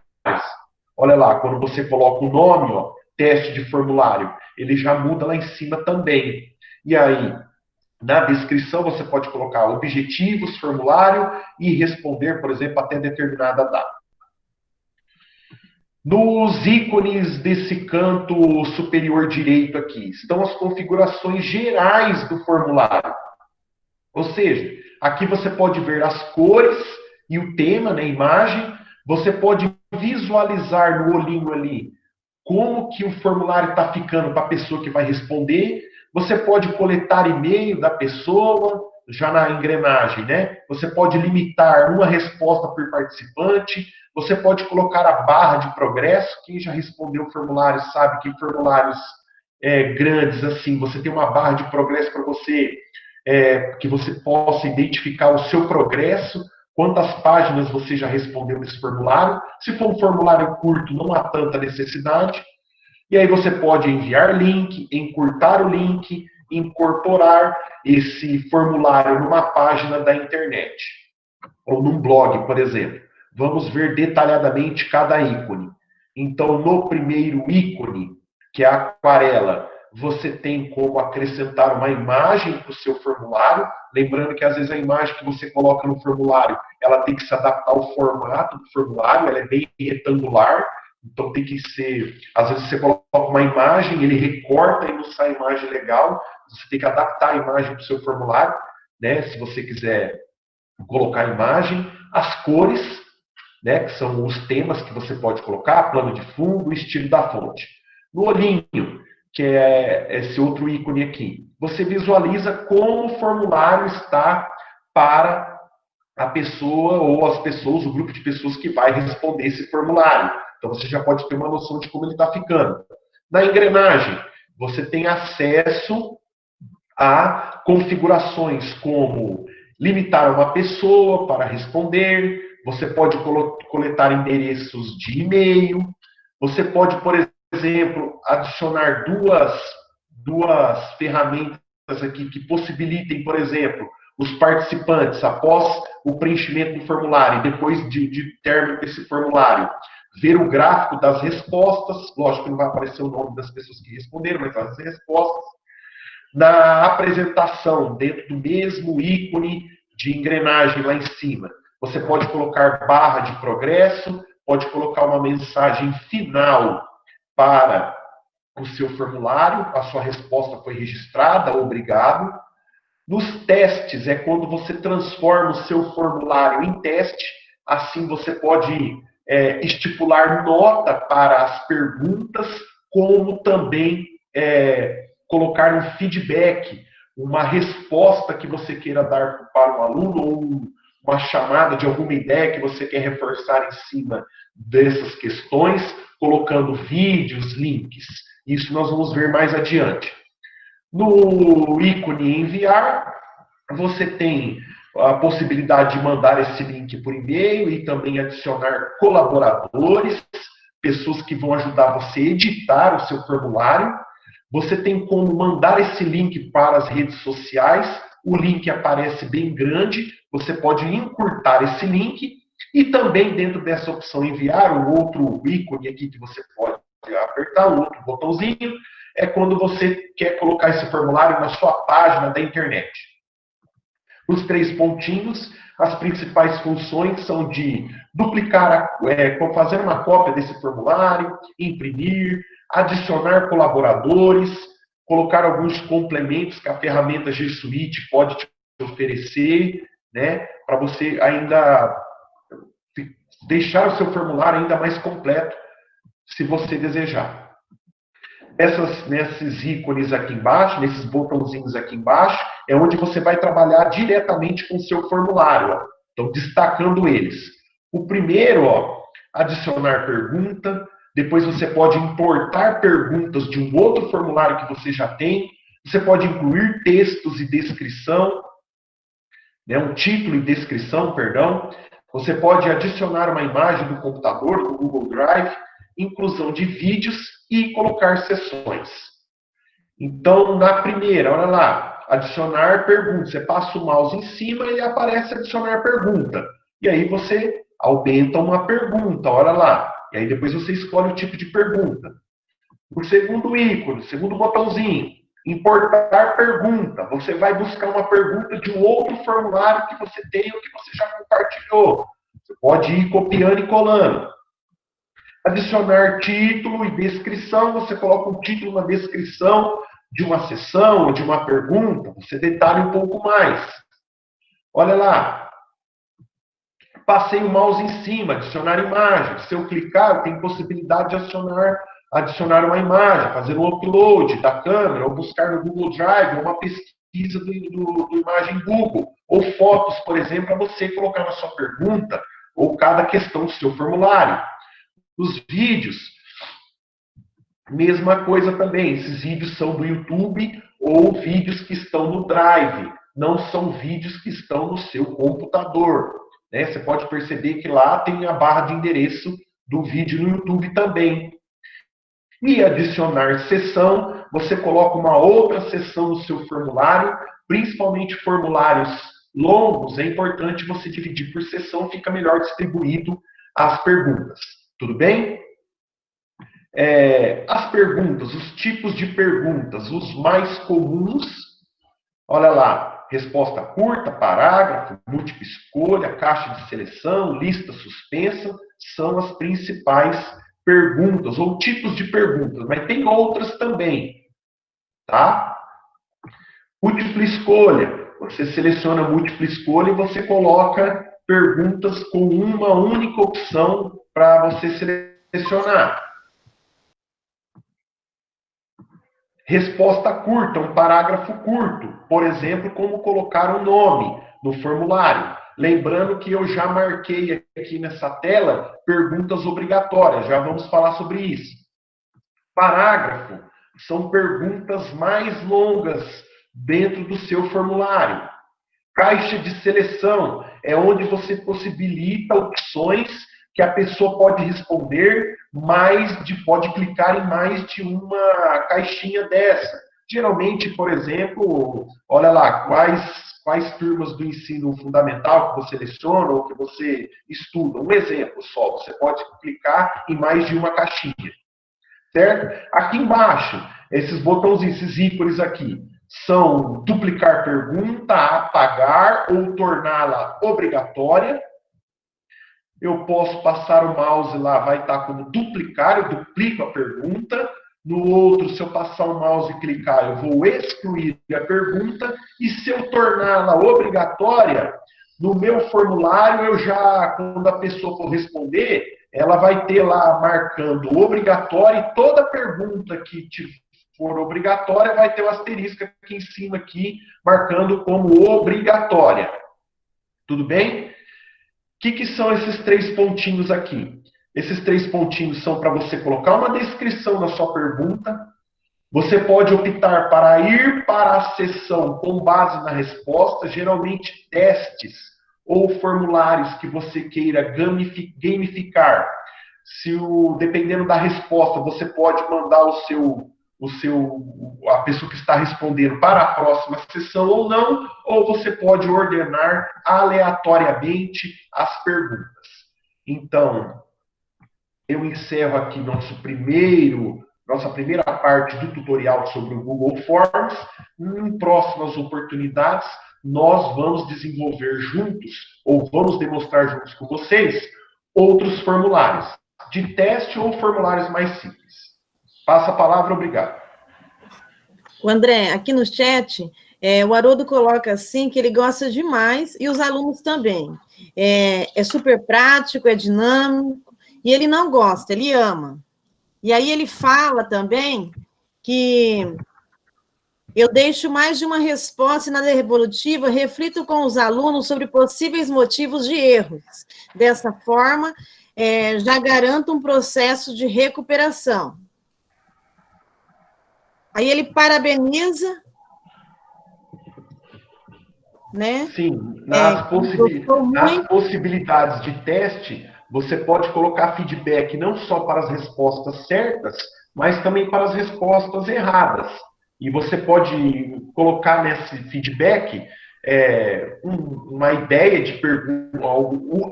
[SPEAKER 5] Olha lá, quando você coloca o nome, ó, teste de formulário, ele já muda lá em cima também. E aí, na descrição, você pode colocar objetivos, formulário e responder, por exemplo, até determinada data. Nos ícones desse canto superior direito aqui, estão as configurações gerais do formulário. Ou seja, aqui você pode ver as cores e o tema, né, imagem. Você pode visualizar no olhinho ali como que o formulário está ficando para a pessoa que vai responder. Você pode coletar e-mail da pessoa, já na engrenagem, né? Você pode limitar uma resposta por participante. Você pode colocar a barra de progresso. Quem já respondeu o formulário sabe que formulários grandes, assim, você tem uma barra de progresso para você, que você possa identificar o seu progresso, quantas páginas você já respondeu nesse formulário. Se for um formulário curto, não há tanta necessidade. E aí você pode enviar link, encurtar o link, incorporar esse formulário numa página da internet, ou num blog, por exemplo. Vamos ver detalhadamente cada ícone. Então, no primeiro ícone, que é a aquarela, você tem como acrescentar uma imagem para o seu formulário. Lembrando que, às vezes, a imagem que você coloca no formulário, ela tem que se adaptar ao formato do formulário, ela é bem retangular. Então tem que ser, às vezes você coloca uma imagem, ele recorta e não sai imagem legal, você tem que adaptar a imagem para o seu formulário, né? Se você quiser colocar a imagem, as cores, né? Que são os temas que você pode colocar, plano de fundo, estilo da fonte. No olhinho, que é esse outro ícone aqui, você visualiza como o formulário está para a pessoa ou as pessoas, o grupo de pessoas que vai responder esse formulário. Então você já pode ter uma noção de como ele está ficando. Na engrenagem, você tem acesso a configurações como limitar uma pessoa para responder, você pode coletar endereços de e-mail, você pode, por exemplo, adicionar duas ferramentas aqui que possibilitem, por exemplo, os participantes, após o preenchimento do formulário e depois de término desse formulário, ver o gráfico das respostas, lógico que não vai aparecer o nome das pessoas que responderam, mas as respostas. Na apresentação, dentro do mesmo ícone de engrenagem lá em cima, você pode colocar barra de progresso, pode colocar uma mensagem final para o seu formulário, a sua resposta foi registrada, obrigado. Nos testes, é quando você transforma o seu formulário em teste, assim você pode estipular nota para as perguntas, como também colocar um feedback, uma resposta que você queira dar para o aluno, ou uma chamada de alguma ideia que você quer reforçar em cima dessas questões, colocando vídeos, links. Isso nós vamos ver mais adiante. No ícone enviar, você tem a possibilidade de mandar esse link por e-mail e também adicionar colaboradores, pessoas que vão ajudar você a editar o seu formulário. Você tem como mandar esse link para as redes sociais, o link aparece bem grande, você pode encurtar esse link e também dentro dessa opção enviar, o outro ícone aqui que você pode apertar, o outro botãozinho, é quando você quer colocar esse formulário na sua página da internet. Os 3 pontinhos, as principais funções são de duplicar, fazer uma cópia desse formulário, imprimir, adicionar colaboradores, colocar alguns complementos que a ferramenta G Suite pode te oferecer, né, para você ainda deixar o seu formulário ainda mais completo, se você desejar. Nesses ícones aqui embaixo, nesses botãozinhos aqui embaixo, é onde você vai trabalhar diretamente com o seu formulário. Ó. Então, destacando eles. O primeiro, ó, adicionar pergunta. Depois você pode importar perguntas de um outro formulário que você já tem. Você pode incluir textos e descrição, né, um título e descrição, perdão. Você pode adicionar uma imagem do computador, do Google Drive, inclusão de vídeos e colocar sessões. Então, na primeira, olha lá, adicionar pergunta. Você passa o mouse em cima e aparece adicionar pergunta. E aí você aumenta uma pergunta, olha lá. E aí depois você escolhe o tipo de pergunta. O segundo ícone, segundo botãozinho, importar pergunta. Você vai buscar uma pergunta de um outro formulário que você tem ou que você já compartilhou. Você pode ir copiando e colando. Adicionar título e descrição. Você coloca um título, uma descrição de uma sessão ou de uma pergunta. Você detalha um pouco mais. Olha lá. Passei o mouse em cima, adicionar imagem. Se eu clicar, eu tenho possibilidade de adicionar uma imagem, fazer um upload da câmera, ou buscar no Google Drive, ou uma pesquisa do imagem Google, ou fotos, por exemplo, para você colocar na sua pergunta, ou cada questão do seu formulário. Os vídeos, mesma coisa também. Esses vídeos são do YouTube ou vídeos que estão no Drive. Não são vídeos que estão no seu computador. Né? Você pode perceber que lá tem a barra de endereço do vídeo no YouTube também. E adicionar sessão, você coloca uma outra sessão no seu formulário, principalmente formulários longos, é importante você dividir por sessão, fica melhor distribuído as perguntas. Tudo bem? As perguntas, os tipos de perguntas, os mais comuns, olha lá, resposta curta, parágrafo, múltipla escolha, caixa de seleção, lista suspensa, são as principais perguntas ou tipos de perguntas, mas tem outras também, tá? Múltipla escolha. Você seleciona múltipla escolha e você coloca perguntas com uma única opção para você selecionar. Resposta curta, um parágrafo curto. Por exemplo, como colocar um nome no formulário. Lembrando que eu já marquei aqui nessa tela perguntas obrigatórias. Já vamos falar sobre isso. Parágrafo são perguntas mais longas dentro do seu formulário. Caixa de seleção é onde você possibilita opções que a pessoa pode responder, pode clicar em mais de uma caixinha dessa. Geralmente, por exemplo, olha lá, quais turmas do ensino fundamental que você seleciona ou que você estuda. Um exemplo só, você pode clicar em mais de uma caixinha. Certo? Aqui embaixo, esses botãozinhos, esses ícones aqui, são duplicar pergunta, apagar ou torná-la obrigatória. Eu posso passar o mouse lá, vai estar como duplicar, eu duplico a pergunta. No outro, se eu passar o mouse e clicar, eu vou excluir a pergunta. E se eu torná-la obrigatória, no meu formulário, quando a pessoa for responder, ela vai ter lá marcando obrigatório e toda pergunta que for obrigatória vai ter o asterisco aqui em cima, aqui, marcando como obrigatória. Tudo bem? O que são esses 3 pontinhos aqui? Esses 3 pontinhos são para você colocar uma descrição da sua pergunta. Você pode optar para ir para a sessão com base na resposta, geralmente testes ou formulários que você queira gamificar. Dependendo da resposta, você pode mandar a pessoa que está respondendo para a próxima sessão ou não, ou você pode ordenar aleatoriamente as perguntas. Então, eu encerro aqui nossa primeira parte do tutorial sobre o Google Forms. Em próximas oportunidades, nós vamos desenvolver juntos, ou vamos demonstrar juntos com vocês, outros formulários, de teste ou formulários mais simples. Passa a palavra, obrigado.
[SPEAKER 6] O André, aqui no chat, o Haroldo coloca assim que ele gosta demais, e os alunos também. É super prático, é dinâmico, e ele não gosta, ele ama. E aí ele fala também que eu deixo mais de uma resposta e na devolutiva reflito com os alunos sobre possíveis motivos de erros. Dessa forma, já garanto um processo de recuperação. Aí ele parabeniza, né?
[SPEAKER 5] Sim, nas possibilidades de teste, você pode colocar feedback não só para as respostas certas, mas também para as respostas erradas. E você pode colocar nesse feedback uma ideia de pergunta,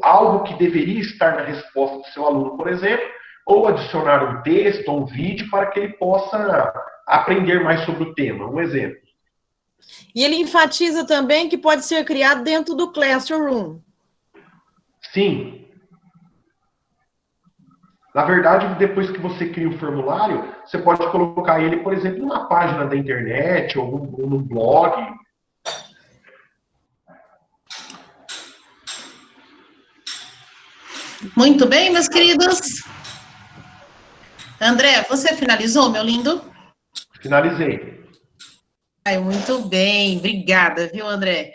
[SPEAKER 5] algo que deveria estar na resposta do seu aluno, por exemplo, ou adicionar um texto ou um vídeo para que ele possa aprender mais sobre o tema. Um exemplo.
[SPEAKER 6] E ele enfatiza também que pode ser criado dentro do Classroom.
[SPEAKER 5] Sim. Na verdade, depois que você cria o formulário, você pode colocar ele, por exemplo, numa página da internet ou num blog.
[SPEAKER 1] Muito bem, meus queridos. André, você finalizou, meu lindo?
[SPEAKER 5] Finalizei.
[SPEAKER 1] Muito bem, obrigada, viu, André?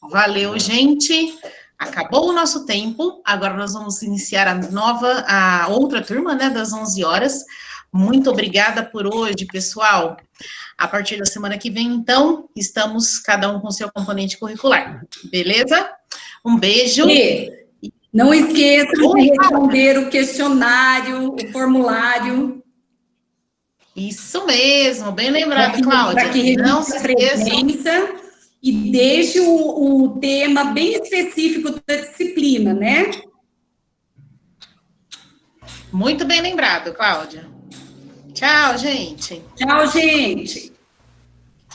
[SPEAKER 1] Valeu, gente. Acabou o nosso tempo, agora nós vamos iniciar a outra turma, né, das 11 horas. Muito obrigada por hoje, pessoal. A partir da semana que vem, então, estamos cada um com seu componente curricular, beleza? Um beijo.
[SPEAKER 7] E não esqueça de responder o questionário, o formulário.
[SPEAKER 1] Isso mesmo, bem lembrado, Cláudia.
[SPEAKER 7] Para que
[SPEAKER 1] não se esqueça.
[SPEAKER 7] E deixe o tema bem específico da disciplina, né?
[SPEAKER 1] Muito bem lembrado, Cláudia. Tchau, gente.
[SPEAKER 7] Tchau, gente.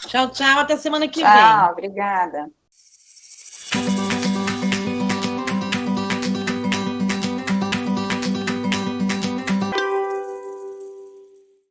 [SPEAKER 6] Tchau, tchau. Até semana que vem.
[SPEAKER 8] Tchau, obrigada.